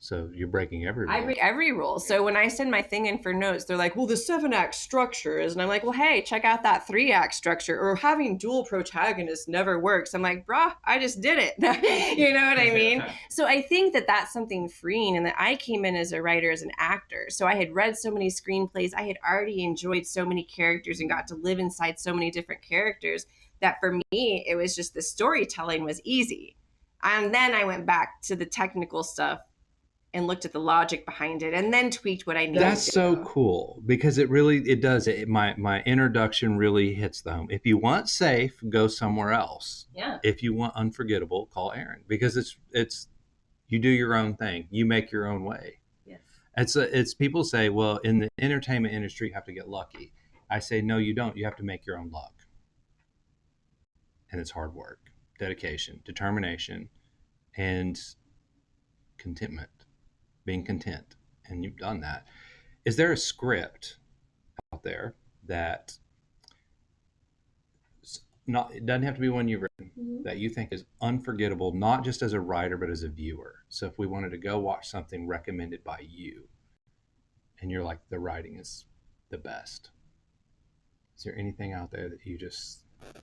So you're breaking every rule. I break every rule. So when I send my thing in for notes, they're like, well, the 7-act structure is, and I'm like, well, hey, check out that 3-act structure, or having dual protagonists never works. I'm like, brah, I just did it. You know what I mean? So I think that that's something freeing, and that I came in as a writer, as an actor. So I had read so many screenplays. I had already enjoyed so many characters and got to live inside so many different characters, that for me, it was just the storytelling was easy. And then I went back to the technical stuff and looked at the logic behind it, and then tweaked what I needed. That's so cool, because it does. My introduction really hits the home. If you want safe, go somewhere else. Yeah. If you want unforgettable, call Erin, because it's you do your own thing. You make your own way. Yes. It's people say, well, in the entertainment industry, you have to get lucky. I say, no, you don't. You have to make your own luck. And it's hard work, dedication, determination, and contentment. Being content, and you've done that. Is there a script out there that it doesn't have to be one you've written, mm-hmm. that you think is unforgettable, not just as a writer but as a viewer? So if we wanted to go watch something recommended by you, and you're like, the writing is the best, is there anything out there that you just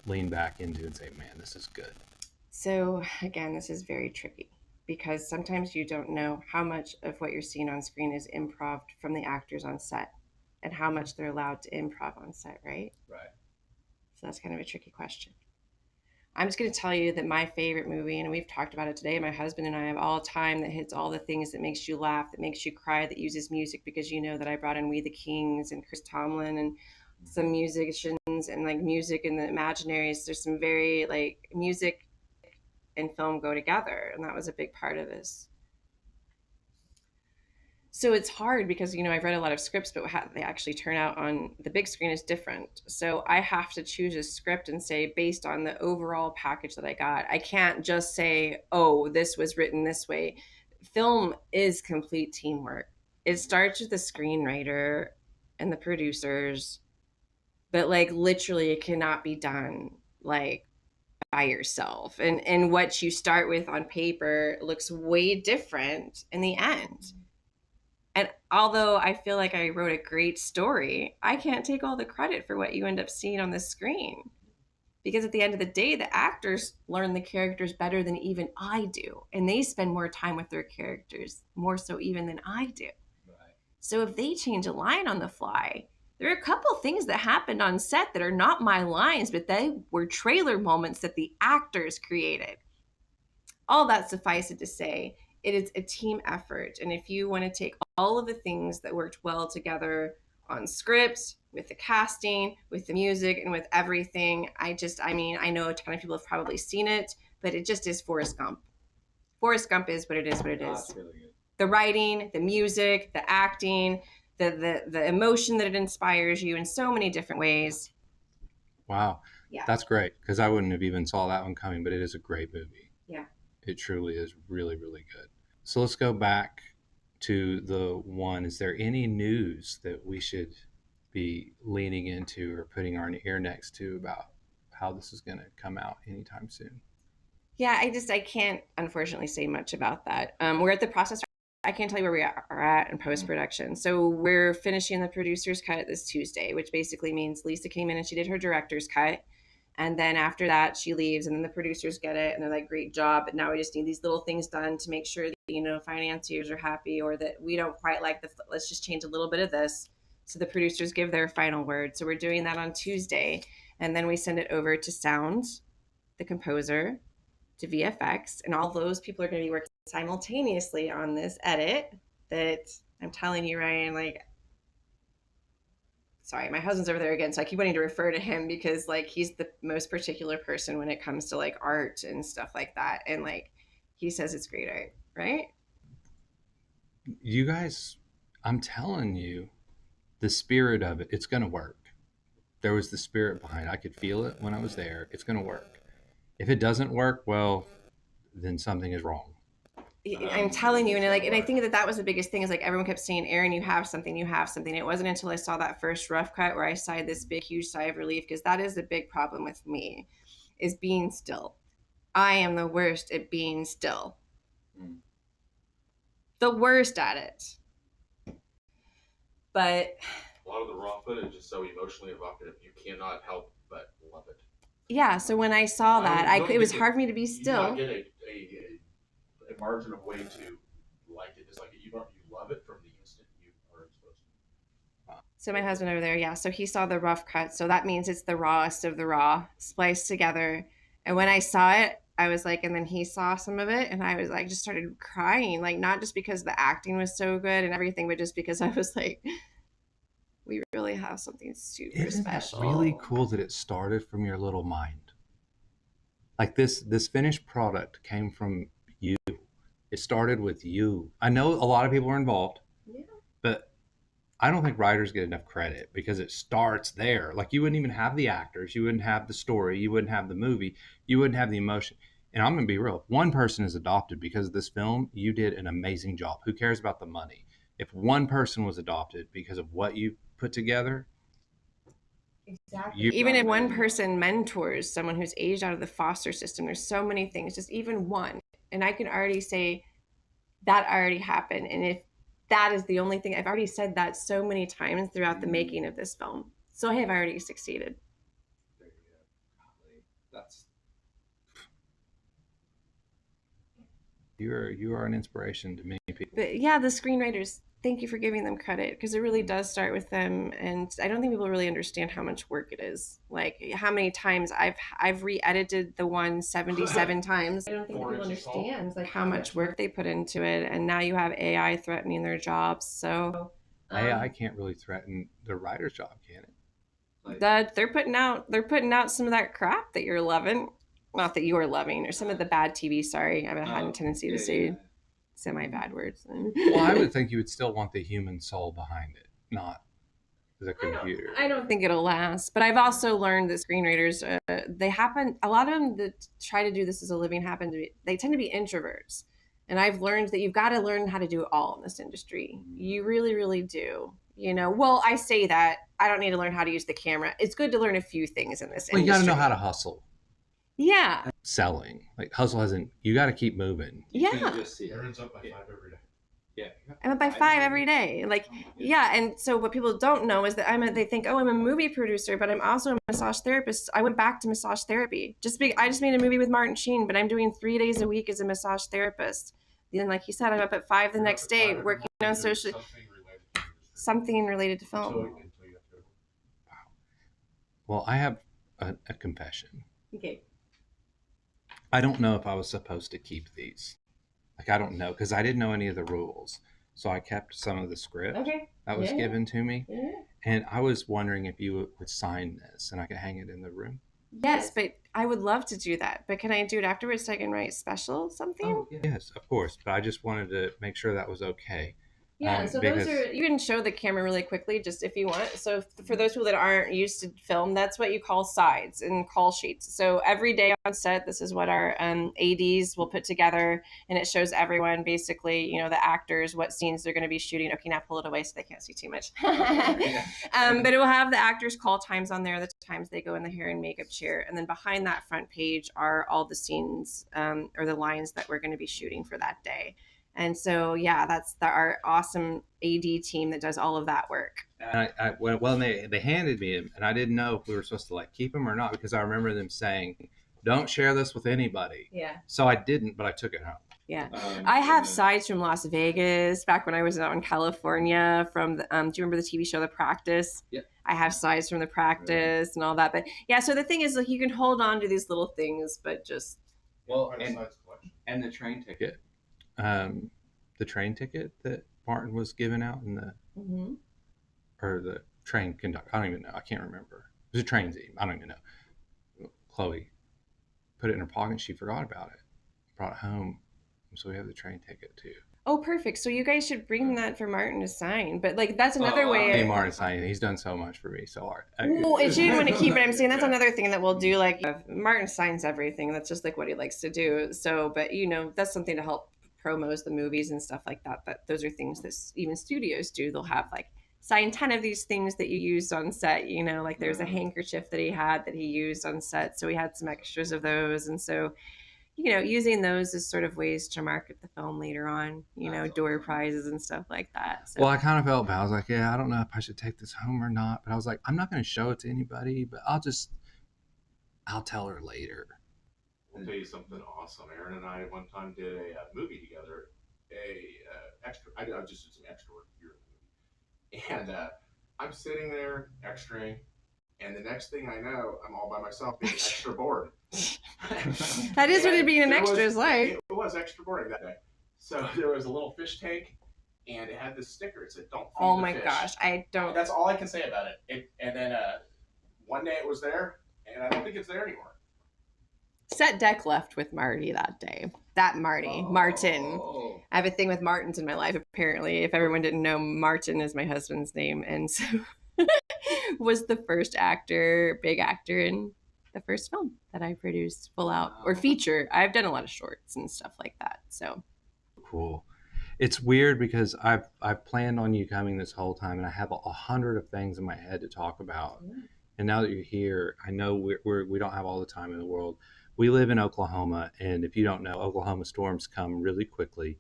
lean back into and say, man, this is good? So again, this is very tricky, because sometimes you don't know how much of what you're seeing on screen is improv from the actors on set, and how much they're allowed to improv on set, right? Right. So that's kind of a tricky question. I'm just going to tell you that my favorite movie, and we've talked about it today, my husband and I, of all time, that hits all the things, that makes you laugh, that makes you cry, that uses music, because you know that I brought in We the Kings and Chris Tomlin and some musicians, and like music and the Imaginaries. There's some very like music and film go together, and that was a big part of this. So it's hard, because I've read a lot of scripts, but how they actually turn out on the big screen is different. So I have to choose a script and say, based on the overall package that I got, I can't just say, oh, this was written this way. Film is complete teamwork. It starts with the screenwriter and the producers, but like literally it cannot be done like by yourself, and what you start with on paper looks way different in the end. And although I feel like I wrote a great story, I can't take all the credit for what you end up seeing on the screen, because at the end of the day, the actors learn the characters better than even I do, and they spend more time with their characters, more so even than I do. Right. So if they change a line on the fly, there are a couple things that happened on set that are not my lines, but they were trailer moments that the actors created. All that suffice it to say, it is a team effort. And if you want to take all of the things that worked well together on scripts, with the casting, with the music, and with everything, I know a ton of people have probably seen it, but it just is Forrest Gump. Forrest Gump is what it is, what it is. Really good. The writing, the music, the acting, the emotion that it inspires you in so many different ways. Wow. Yeah. That's great, because I wouldn't have even saw that one coming, but it is a great movie. Yeah. It truly is really, really good. So let's go back to the one. Is there any news that we should be leaning into or putting our ear next to about how this is going to come out anytime soon? Yeah, I can't unfortunately say much about that. We're at the process. I can't tell you where we are at in post-production. So we're finishing the producer's cut this Tuesday, which basically means Lisa came in and she did her director's cut. And then after that, she leaves, and then the producers get it, and they're like, great job. But now we just need these little things done to make sure that, financiers are happy, or that we don't quite like let's just change a little bit of this. So the producers give their final word. So we're doing that on Tuesday. And then we send it over to sound, the composer, to VFX. And all those people are going to be working simultaneously on this edit that I'm telling you, Ryan, like, sorry, my husband's over there again, so I keep wanting to refer to him because like he's the most particular person when it comes to like art and stuff like that, and like he says it's great art, right? You guys, I'm telling you, the spirit of it, it's going to work. There was the spirit behind it. I could feel it when I was there. It's going to work. If it doesn't work, well, then something is wrong. I'm telling you, and I think that was the biggest thing is like everyone kept saying, Erin, you have something. It wasn't until I saw that first rough cut where I sighed this big, huge sigh of relief, because that is a big problem with me, is being still. I am the worst at being still. The worst at it. But a lot of the raw footage is so emotionally evocative, you cannot help but love it. Yeah, so when I saw that, it was hard for me to be still. You do not get a margin of way to like it. It's like you love it from the instant you are exposed to it. So my husband over there, yeah, so he saw the rough cut. So that means it's the rawest of the raw, spliced together. And when I saw it, I was like, and then he saw some of it, and I was like, just started crying, like not just because the acting was so good and everything, but just because I was like, we really have something super special. Isn't that really cool that it started from your little mind? Like this finished product came from you. It started with you. I know a lot of people are involved, yeah, but I don't think writers get enough credit because it starts there. Like you wouldn't even have the actors, you wouldn't have the story, you wouldn't have the movie, you wouldn't have the emotion. And I'm going to be real. If one person is adopted because of this film, you did an amazing job. Who cares about the money? If one person was adopted because of what you put together, exactly. Even if one person mentors someone who's aged out of the foster system, there's so many things, just even one. And I can already say that already happened. And if that is the only thing, I've already said that so many times throughout the making of this film. So I have already succeeded. That's you are an inspiration to many people. But yeah, the screenwriters, thank you for giving them credit, because it really does start with them. And I don't think people really understand how much work it is. Like how many times I've re-edited the one 77 times. I don't think people understand like how much work they put into it. And now you have AI threatening their jobs. So AI can't really threaten the writer's job, can it? they're putting out some of that crap that you're loving. Not that you are loving, or some of the bad TV. Sorry, I've had a tendency to say semi-bad words. Well, I would think you would still want the human soul behind it, not the computer. I don't think it'll last. But I've also learned that screenwriters, a lot of them that try to do this as a living they tend to be introverts. And I've learned that you've got to learn how to do it all in this industry. You really, really do. Well, I say that. I don't need to learn how to use the camera. It's good to learn a few things in this industry. You got to know how to hustle. Yeah. Selling. Like hustle you got to keep moving. Yeah. Erin's up by 5 every day. Yeah. I'm up by 5 every day. Like, yeah. And so what people don't know is that they think, oh, I'm a movie producer, but I'm also a massage therapist. I went back to massage therapy. I just made a movie with Martin Sheen, but I'm doing 3 days a week as a massage therapist. Then, like you said, I'm up at 5 the next day working on something related to film. Wow. Well, I have a confession. Okay. I don't know if I was supposed to keep these. Like, I don't know, because I didn't know any of the rules. So I kept some of the script that was given to me. Yeah. And I was wondering if you would sign this and I could hang it in the room. Yes, but I would love to do that. But can I do it afterwards so I can write special something? Oh, yes, of course. But I just wanted to make sure that was okay. Yeah, so those are, you can show the camera really quickly just if you want. So for those people that aren't used to film, that's what you call sides and call sheets. So every day on set, this is what our ADs will put together, and it shows everyone basically, the actors, what scenes they're going to be shooting. Okay, now pull it away so they can't see too much. But it will have the actors' call times on there, the times they go in the hair and makeup chair. And then behind that front page are all the scenes or the lines that we're going to be shooting for that day. And so, yeah, that's our awesome AD team that does all of that work. And they handed me him, and I didn't know if we were supposed to like keep him or not because I remember them saying, "Don't share this with anybody." Yeah. So I didn't, but I took it home. Yeah. I have sides from Las Vegas back when I was out in California from the, do you remember the TV show The Practice? Yeah. I have sides from The Practice and all that. But yeah, so the thing is, like, you can hold on to these little things, but just. Well, and the train ticket. The train ticket that Martin was giving out in the or the train conductor. I don't even know. I can't remember. It was a train team. I don't even know. Chloe put it in her pocket and she forgot about it. Brought it home. So we have the train ticket too. Oh, perfect. So you guys should bring that for Martin to sign. But like that's another way. Hey, Martin signing. He's done so much for me. So hard. Well, and she didn't want to keep it. I'm saying that's another thing that we'll do. Like Martin signs everything. That's just like what he likes to do. So, but that's something to help promos the movies and stuff like that. That those are things that even studios do. They'll have like sign 10 of these things that you used on set. Like there's a handkerchief that he had that he used on set. So he had some extras of those, and so. Using those as sort of ways to market the film later on, door prizes and stuff like that. So. Well, I kind of felt bad. I was like, yeah, I don't know if I should take this home or not. But I was like, I'm not going to show it to anybody, but I'll tell her later. I'll tell you something awesome. Erin and I one time did a movie together, I just did some extra work here in the movie. And I'm sitting there extraing, and the next thing I know, I'm all by myself being extra bored. That is what being an extra is like. It was extra boring that day. So there was a little fish tank, and it had this sticker. It said, "Don't feed Oh the my fish." gosh, I don't. That's all I can say about it. And then one day it was there, and I don't think it's there anymore. Set deck left with Marty that day. Martin. I have a thing with Martins in my life, apparently. If everyone didn't know, Martin is my husband's name. And so was the first big actor in the first film that I produced full out or feature. I've done a lot of shorts and stuff like that. So cool. It's weird because I've planned on you coming this whole time, and I have 100 of things in my head to talk about. And now that you're here, I know we don't have all the time in the world. We live in Oklahoma, and if you don't know, Oklahoma storms come really quickly,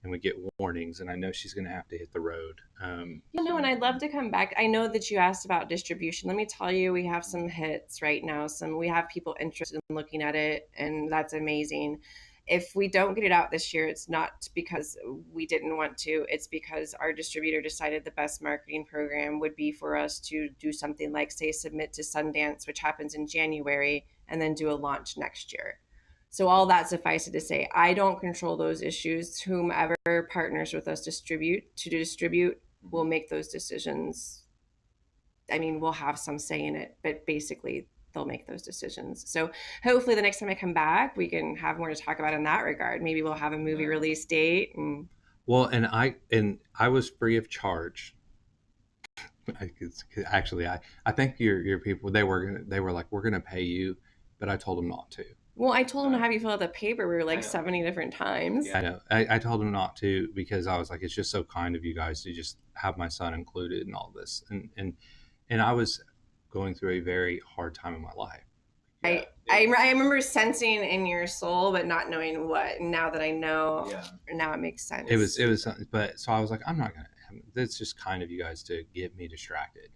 and we get warnings. And I know she's going to have to hit the road. And I'd love to come back. I know that you asked about distribution. Let me tell you, we have some hits right now. We have people interested in looking at it, and that's amazing. If we don't get it out this year, it's not because we didn't want to. It's because our distributor decided the best marketing program would be for us to do something like, say, submit to Sundance, which happens in January, and then do a launch next year. So all that suffice it to say, I don't control those issues. Whomever partners with us to distribute will make those decisions. I mean, we'll have some say in it, but basically they'll make those decisions. So hopefully the next time I come back, we can have more to talk about in that regard. Maybe we'll have a movie release date. Well, and I was free of charge. Actually, I think your people, they were like, we're gonna pay you, but I told them not to. Well, I told them to have you fill out the paperwork like 70 different times. Yeah, I know. I told them not to because I was like, it's just so kind of you guys to just have my son included in all this. And I was going through a very hard time in my life. I remember sensing in your soul, but not knowing what. And now that I know, now it makes sense. It was, but so I was like, I'm not gonna. It's just kind of you guys to get me distracted,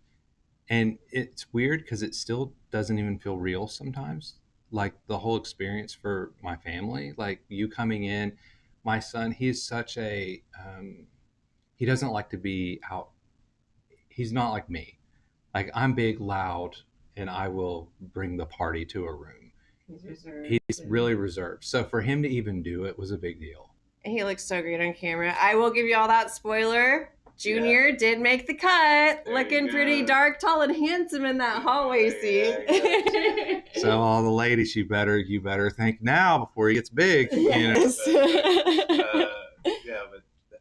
and it's weird because it still doesn't even feel real sometimes. Like the whole experience for my family, like you coming in, my son, he's such a, he doesn't like to be out. He's not like me. Like I'm big, loud, and I will bring the party to a room. He's reserved. He's really reserved. So for him to even do it was a big deal. He looks so great on camera. I will give you all that spoiler. Junior did make the cut. Looking pretty dark, tall, and handsome in that hallway scene. So all the ladies, you better think now before he gets big. Yes. But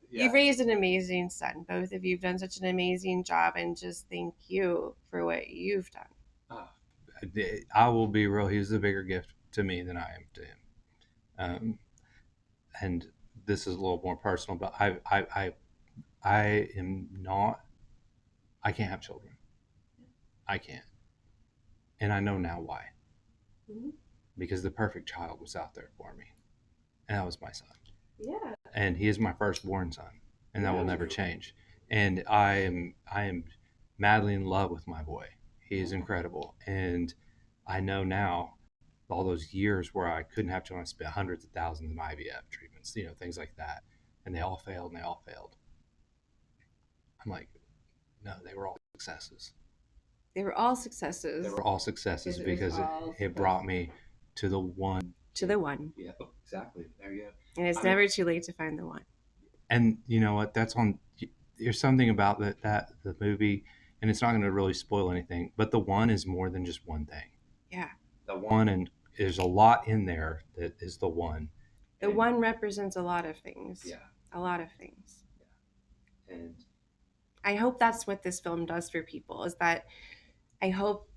you've raised an amazing son. Both of you have done such an amazing job, and just thank you for what you've done. I will be real. He's a bigger gift to me than I am to him. And this is a little more personal, but I am not. I can't have children. I can't, and I know now why. Mm-hmm. Because the perfect child was out there for me, and that was my son. Yeah. And he is my firstborn son, and that will never change. And I am madly in love with my boy. He is incredible. And I know now, all those years where I couldn't have children, I spent hundreds of thousands in IVF treatments, things like that. And they all failed and they all failed. I'm like, no, they were all successes. They were all successes. They were all successes because all it brought me to the one. To the one. Yeah, exactly. There you go. And it's never too late to find the one. And you know what? There's something about the movie, and it's not going to really spoil anything, but the one is more than just one thing. Yeah. The one, and there's a lot in there that is the one. The one represents a lot of things. Yeah. A lot of things. Yeah. And I hope that's what this film does for people, is that I hope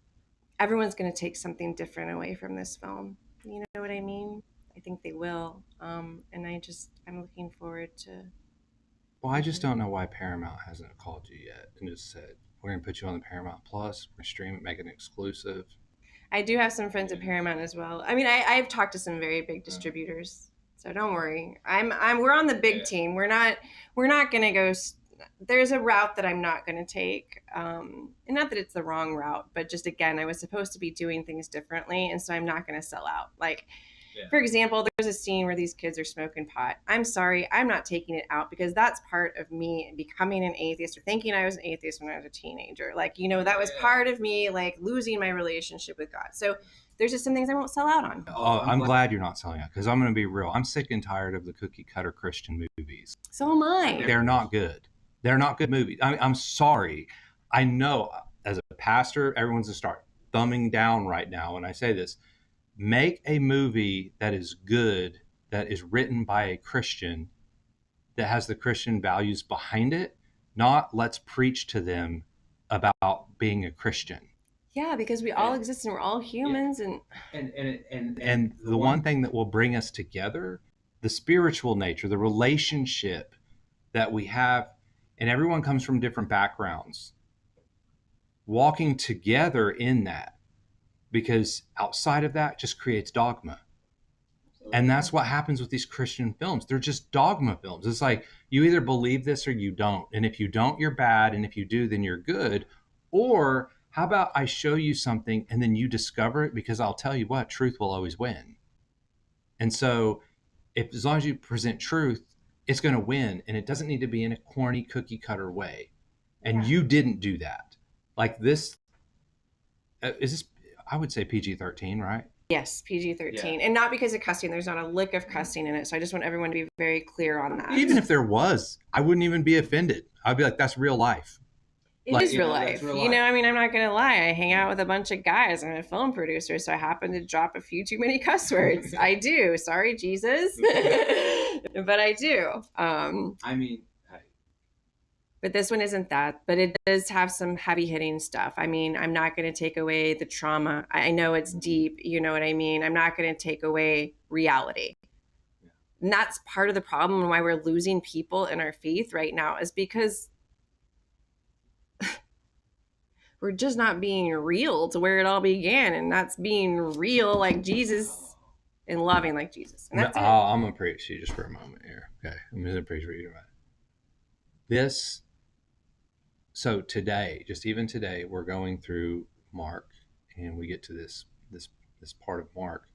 everyone's going to take something different away from this film. You know what I mean? I think they will. And I'm looking forward to. Well, I just don't know why Paramount hasn't called you yet and just said, we're going to put you on the Paramount Plus, we're going to stream it, make it exclusive. I do have some friends at Paramount as well. I mean, I've talked to some very big distributors, so don't worry. We're on the big team. We're not going to go. There's a route that I'm not going to take, and not that it's the wrong route, but just again, I was supposed to be doing things differently, and so I'm not going to sell out. Like, for example, there's a scene where these kids are smoking pot. I'm sorry, I'm not taking it out because that's part of me becoming an atheist or thinking I was an atheist when I was a teenager. Like, that was part of me, like, losing my relationship with God. So there's just some things I won't sell out on. Oh, I'm glad you're not selling out, because I'm going to be real. I'm sick and tired of the cookie cutter Christian movies. So am I. They're not good. They're not good movies. I'm sorry. I know as a pastor, everyone's going to start thumbing down right now when I say this. Make a movie that is good, that is written by a Christian, that has the Christian values behind it, not let's preach to them about being a Christian. Yeah, because we all exist and we're all humans. And the one thing that will bring us together, the spiritual nature, the relationship that we have, and everyone comes from different backgrounds, walking together in that, because outside of that just creates dogma. And that's what happens with these Christian films. They're just dogma films. It's like, you either believe this or you don't. And if you don't, you're bad. And if you do, then you're good. Or how about I show you something and then you discover it, because I'll tell you what, truth will always win. And so as long as you present truth, it's going to win. And it doesn't need to be in a corny cookie cutter way. And you didn't do that. Like this, is this, I would say PG-13, right? Yes, PG-13. And not because of cussing. There's not a lick of cussing in it. So I just want everyone to be very clear on that. Even if there was, I wouldn't even be offended. I'd be like, that's real life. It is real life. I mean, I'm not going to lie. I hang out with a bunch of guys. I'm a film producer, so I happen to drop a few too many cuss words. I do. Sorry, Jesus. But I do. But this one isn't that. But it does have some heavy-hitting stuff. I mean, I'm not going to take away the trauma. I know it's deep. You know what I mean? I'm not going to take away reality. And that's part of the problem and why we're losing people in our faith right now, is because we're just not being real to where it all began. And that's being real like Jesus and loving like Jesus. And that's it. I'm going to preach you just for a moment here. Okay. I'm going to preach for you. So today, just even today, we're going through Mark, and we get to this part of Mark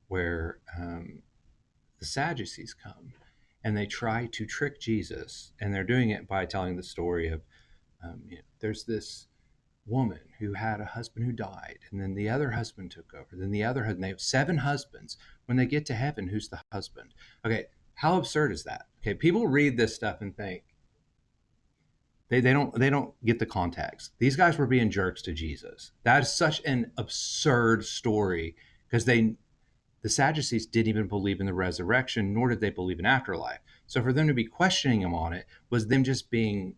where the Sadducees come and they try to trick Jesus, and they're doing it by telling the story of there's this woman who had a husband who died, and then the other husband took over, then the other husband. They have 7 husbands. When they get to heaven, who's the husband? Okay, how absurd is that? Okay, people read this stuff and think, They don't get the context. These guys were being jerks to Jesus. That is such an absurd story, because the Sadducees didn't even believe in the resurrection, nor did they believe in afterlife. So for them to be questioning him on it was them just being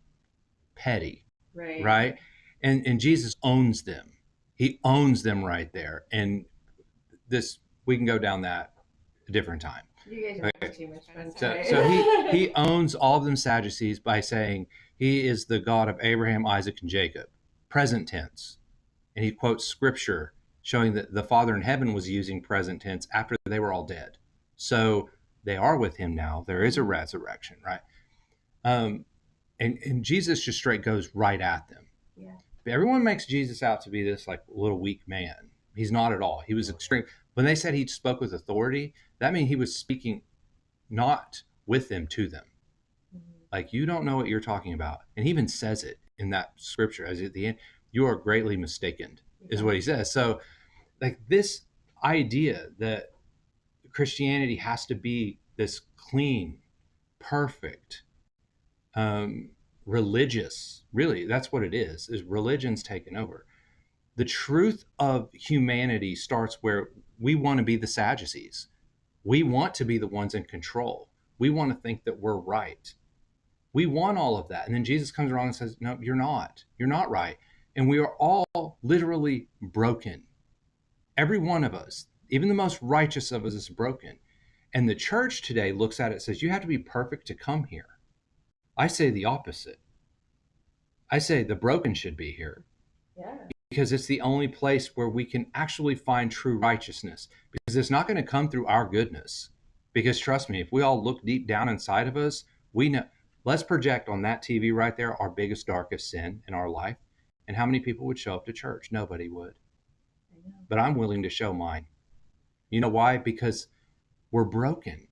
petty, right? And Jesus owns them. He owns them right there. And we can go down that a different time. You guys are having too much fun. So he owns all of them Sadducees by saying he is the God of Abraham, Isaac, and Jacob, present tense. And he quotes scripture showing that the Father in heaven was using present tense after they were all dead. So they are with him now. There is a resurrection, right? And Jesus just straight goes right at them. Yeah. Everyone makes Jesus out to be this like little weak man. He's not at all. He was extreme. When they said he spoke with authority, that means he was speaking not with them, to them. Like, you don't know what you're talking about. And he even says it in that scripture as at the end, you are greatly mistaken, is what he says. So like this idea that Christianity has to be this clean, perfect, religious, really, that's what it is religion's taken over. The truth of humanity starts where we want to be the Sadducees. We want to be the ones in control. We want to think that we're right. We want all of that. And then Jesus comes along and says, no, you're not. You're not right. And we are all literally broken. Every one of us, even the most righteous of us, is broken. And the church today looks at it and says, you have to be perfect to come here. I say the opposite. I say the broken should be here. Yeah. Because it's the only place where we can actually find true righteousness. Because it's not going to come through our goodness. Because trust me, if we all look deep down inside of us, we know. Let's project on that TV right there our biggest, darkest sin in our life. And how many people would show up to church? Nobody would. But I'm willing to show mine. You know why? Because we're broken.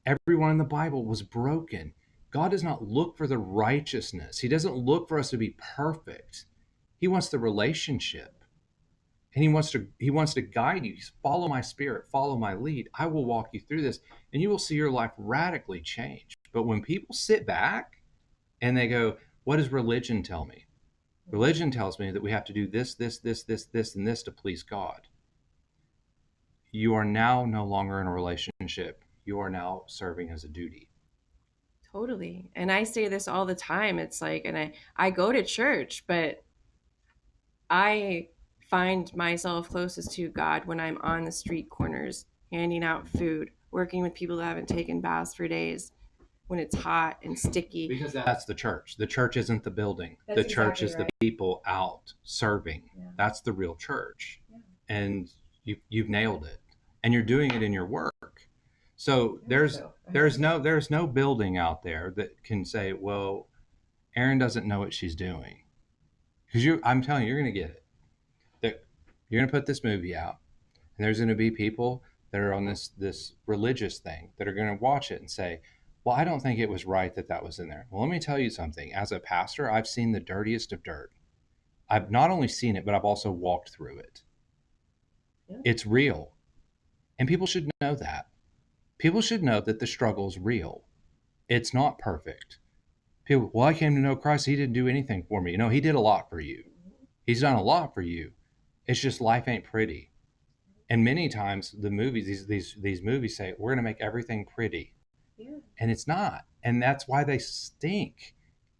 Everyone in the Bible was broken. God does not look for the righteousness. He doesn't look for us to be perfect. He wants the relationship. And he wants to guide you. Follow my spirit, follow my lead. I will walk you through this, and you will see your life radically change. But when people sit back and they go, what does religion tell me? Religion tells me that we have to do this, this, this, this, this, and this to please God. You are now no longer in a relationship. You are now serving as a duty. Totally. And I say this all the time. It's like, and I go to church, but I find myself closest to God when I'm on the street corners, handing out food, working with people that haven't taken baths for days, when it's hot and sticky. Because that's the church. The church isn't the building. That's the church exactly is right. the people out serving. Yeah. That's the real church. Yeah. And you've nailed it. And you're doing it in your work. So there's no building out there that can say, well, Erin doesn't know what she's doing. Because I'm telling you, you're going to get it. You're going to put this movie out, and there's going to be people that are on this religious thing that are going to watch it and say, well, I don't think it was right that was in there. Well, let me tell you something. As a pastor, I've seen the dirtiest of dirt. I've not only seen it, but I've also walked through it. Yeah. It's real. And people should know that. People should know that the struggle is real. It's not perfect. People, well, I came to know Christ. He didn't do anything for me. No, he did a lot for you. He's done a lot for you. It's just life ain't pretty. And many times the movies, these movies say, we're going to make everything pretty. Yeah. And it's not. And that's why they stink.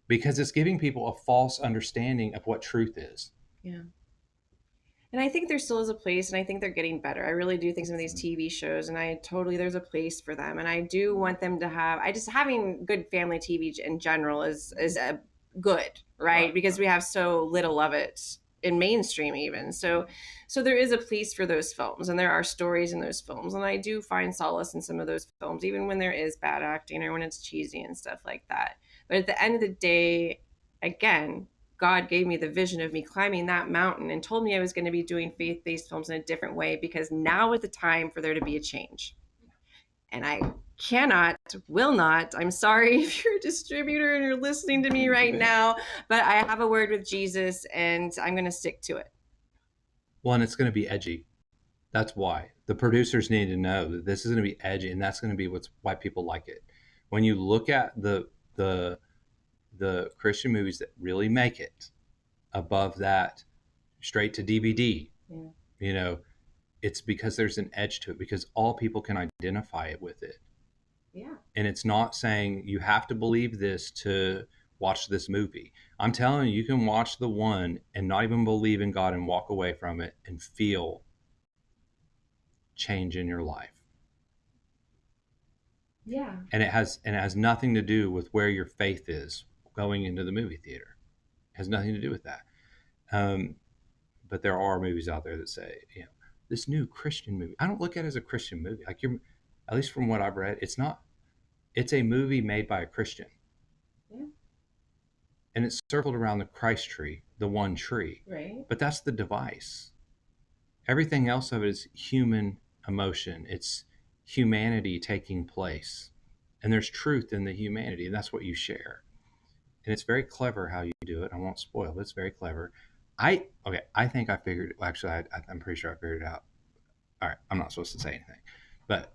Because it's giving people a false understanding of what truth is. Yeah. And I think there still is a place, and I think they're getting better. I really do think some of these TV shows, and there's a place for them. And I do want them to having good family TV in general is a good, right? Because we have so little of it in mainstream even. So there is a place for those films, and there are stories in those films. And I do find solace in some of those films, even when there is bad acting or when it's cheesy and stuff like that. But at the end of the day, again, God gave me the vision of me climbing that mountain and told me I was going to be doing faith-based films in a different way, because now is the time for there to be a change. And I will not, I'm sorry if you're a distributor and you're listening to me right now, but I have a word with Jesus and I'm going to stick to it. Well, and it's going to be edgy. That's why. The producers need to know that this is going to be edgy, and that's going to be why people like it. When you look at the Christian movies that really make it above that straight to DVD, it's because there's an edge to it, because all people can identify it with it. Yeah. And it's not saying you have to believe this to watch this movie. I'm telling you, you can watch the one and not even believe in God and walk away from it and feel change in your life. Yeah. And it has nothing to do with where your faith is going into the movie theater. It has nothing to do with that. But there are movies out there that say, this new Christian movie. I don't look at it as a Christian movie. Like at least from what I've read, it's not. It's a movie made by a Christian. Yeah. and it's circled around the Christ tree, the one tree. Right. But that's the device. Everything else of it is human emotion. It's humanity taking place. And there's truth in the humanity, and that's what you share. And it's very clever how you do it. I won't spoil, but it's very clever. I think I figured. Well, actually, I'm pretty sure I figured it out. All right, I'm not supposed to say anything, but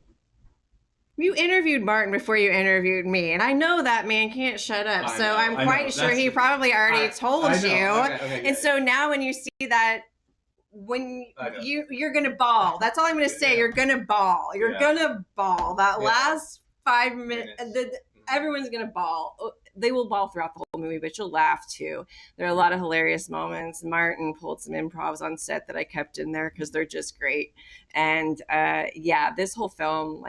You interviewed Martin before you interviewed me, and I know that man can't shut up. So I'm quite sure he probably already told you. Okay, and so now when you see that, when you're gonna bawl. That's all I'm gonna say. You're gonna bawl. You're gonna bawl. That last 5 minutes, everyone's gonna bawl. They will bawl throughout the whole movie, but you'll laugh too. There are a lot of hilarious moments. Martin pulled some improvs on set that I kept in there because they're just great. And this whole film,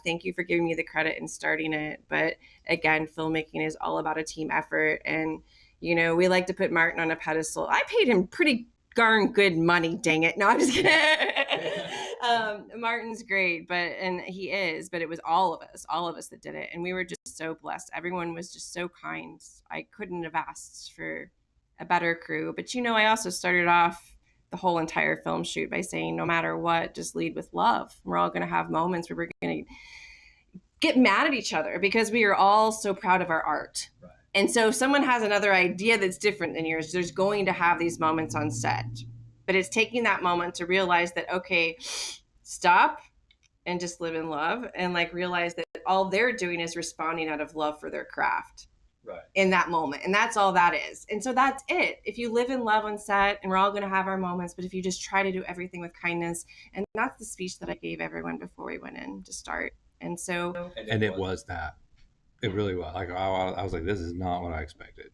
thank you for giving me the credit and starting it. But again, filmmaking is all about a team effort. And, we like to put Martin on a pedestal. I paid him pretty darn good money, dang it. No, I'm just kidding. Martin's great, and he is, but it was all of us that did it. And we were just so blessed. Everyone was just so kind. I couldn't have asked for a better crew. But, I also started off the whole entire film shoot by saying, no matter what, just lead with love. We're all going to have moments where we're going to get mad at each other because we are all so proud of our art. Right. And so if someone has another idea that's different than yours, there's going to have these moments on set. But it's taking that moment to realize that, okay, stop and just live in love, and realize that all they're doing is responding out of love for their craft. Right. In that moment. And that's all that is. And so that's it. If you live in love on set, and we're all going to have our moments, but if you just try to do everything with kindness, and that's the speech that I gave everyone before we went in to start. And so. And it was that. It really was. I was like, this is not what I expected.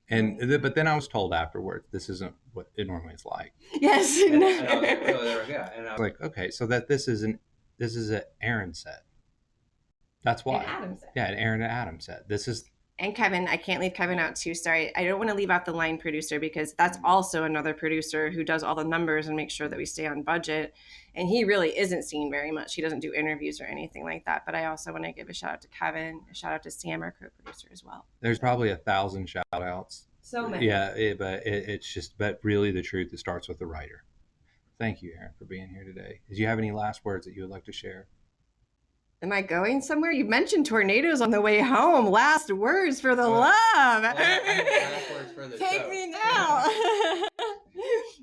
But then I was told afterwards, this isn't what it normally is like. Yes. And I was like, and I was like, okay, so that this is an Erin set. That's why. An Adam set. Yeah, an Erin and Adam set. This is. And Kevin, I can't leave Kevin out too. Sorry. I don't want to leave out the line producer because that's also another producer who does all the numbers and makes sure that we stay on budget. And he really isn't seen very much. He doesn't do interviews or anything like that. But I also want to give a shout out to Kevin, a shout out to Sam, our co-producer as well. There's probably 1,000 shout outs. So many. Yeah, but really the truth, it starts with the writer. Thank you, Erin, for being here today. Do you have any last words that you would like to share? Am I going somewhere? You mentioned tornadoes on the way home. Last words for the love. Last words for the Take show. me now.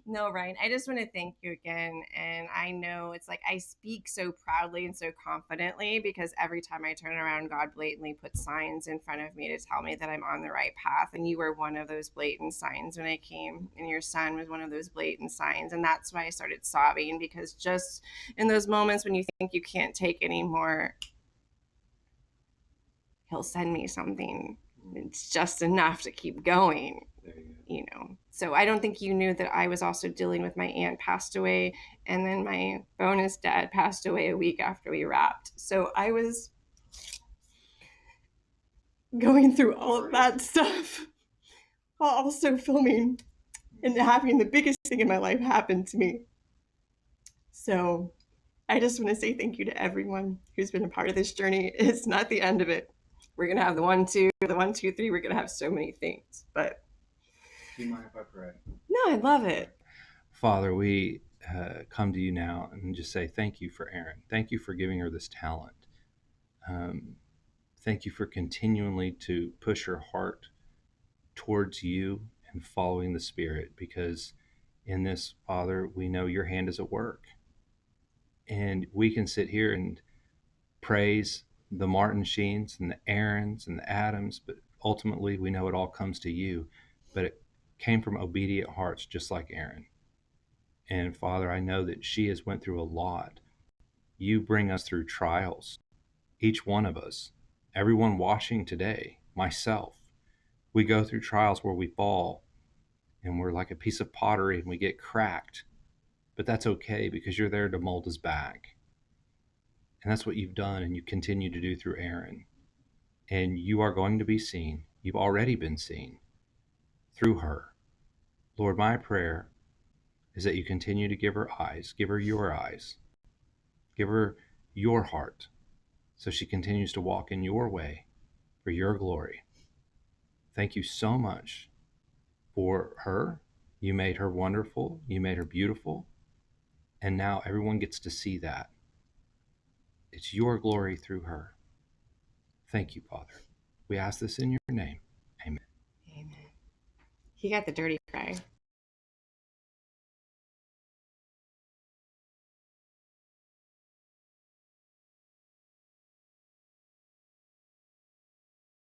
No, Ryan, I just want to thank you again. And I know it's I speak so proudly and so confidently because every time I turn around, God blatantly puts signs in front of me to tell me that I'm on the right path. And you were one of those blatant signs when I came, and your son was one of those blatant signs. And that's why I started sobbing, because just in those moments when you think you can't take anymore, he'll send me something. It's just enough to keep going. So I don't think you knew that I was also dealing with my aunt passed away, and then my bonus dad passed away a week after we wrapped. So I was going through all of that stuff while also filming and having the biggest thing in my life happen to me. So I just want to say thank you to everyone who's been a part of this journey. It's not the end of it. We're going to have the 1, 2, the 1, 2, 3. We're going to have so many things, but. Do you mind if I pray? No, I love it. Father, we come to you now and just say thank you for Erin. Thank you for giving her this talent. Thank you for continually to push her heart towards you and following the Spirit, because in this, Father, we know your hand is at work. And we can sit here and praise the Martin Sheens and the Aarons and the Adams, but ultimately we know it all comes to you. But it came from obedient hearts, just like Erin. And Father, I know that she has went through a lot. You bring us through trials, each one of us, everyone watching today, myself. We go through trials where we fall and we're like a piece of pottery and we get cracked. But that's okay, because you're there to mold us back. And that's what you've done, and you continue to do through Erin. And you are going to be seen. You've already been seen through her. Lord, my prayer is that you continue to give her eyes, give her your eyes, give her your heart, so she continues to walk in your way for your glory. Thank you so much for her. You made her wonderful. You made her beautiful. And now everyone gets to see that. It's your glory through her. Thank you, Father. We ask this in your name. Amen. Amen. He got the dirty cry.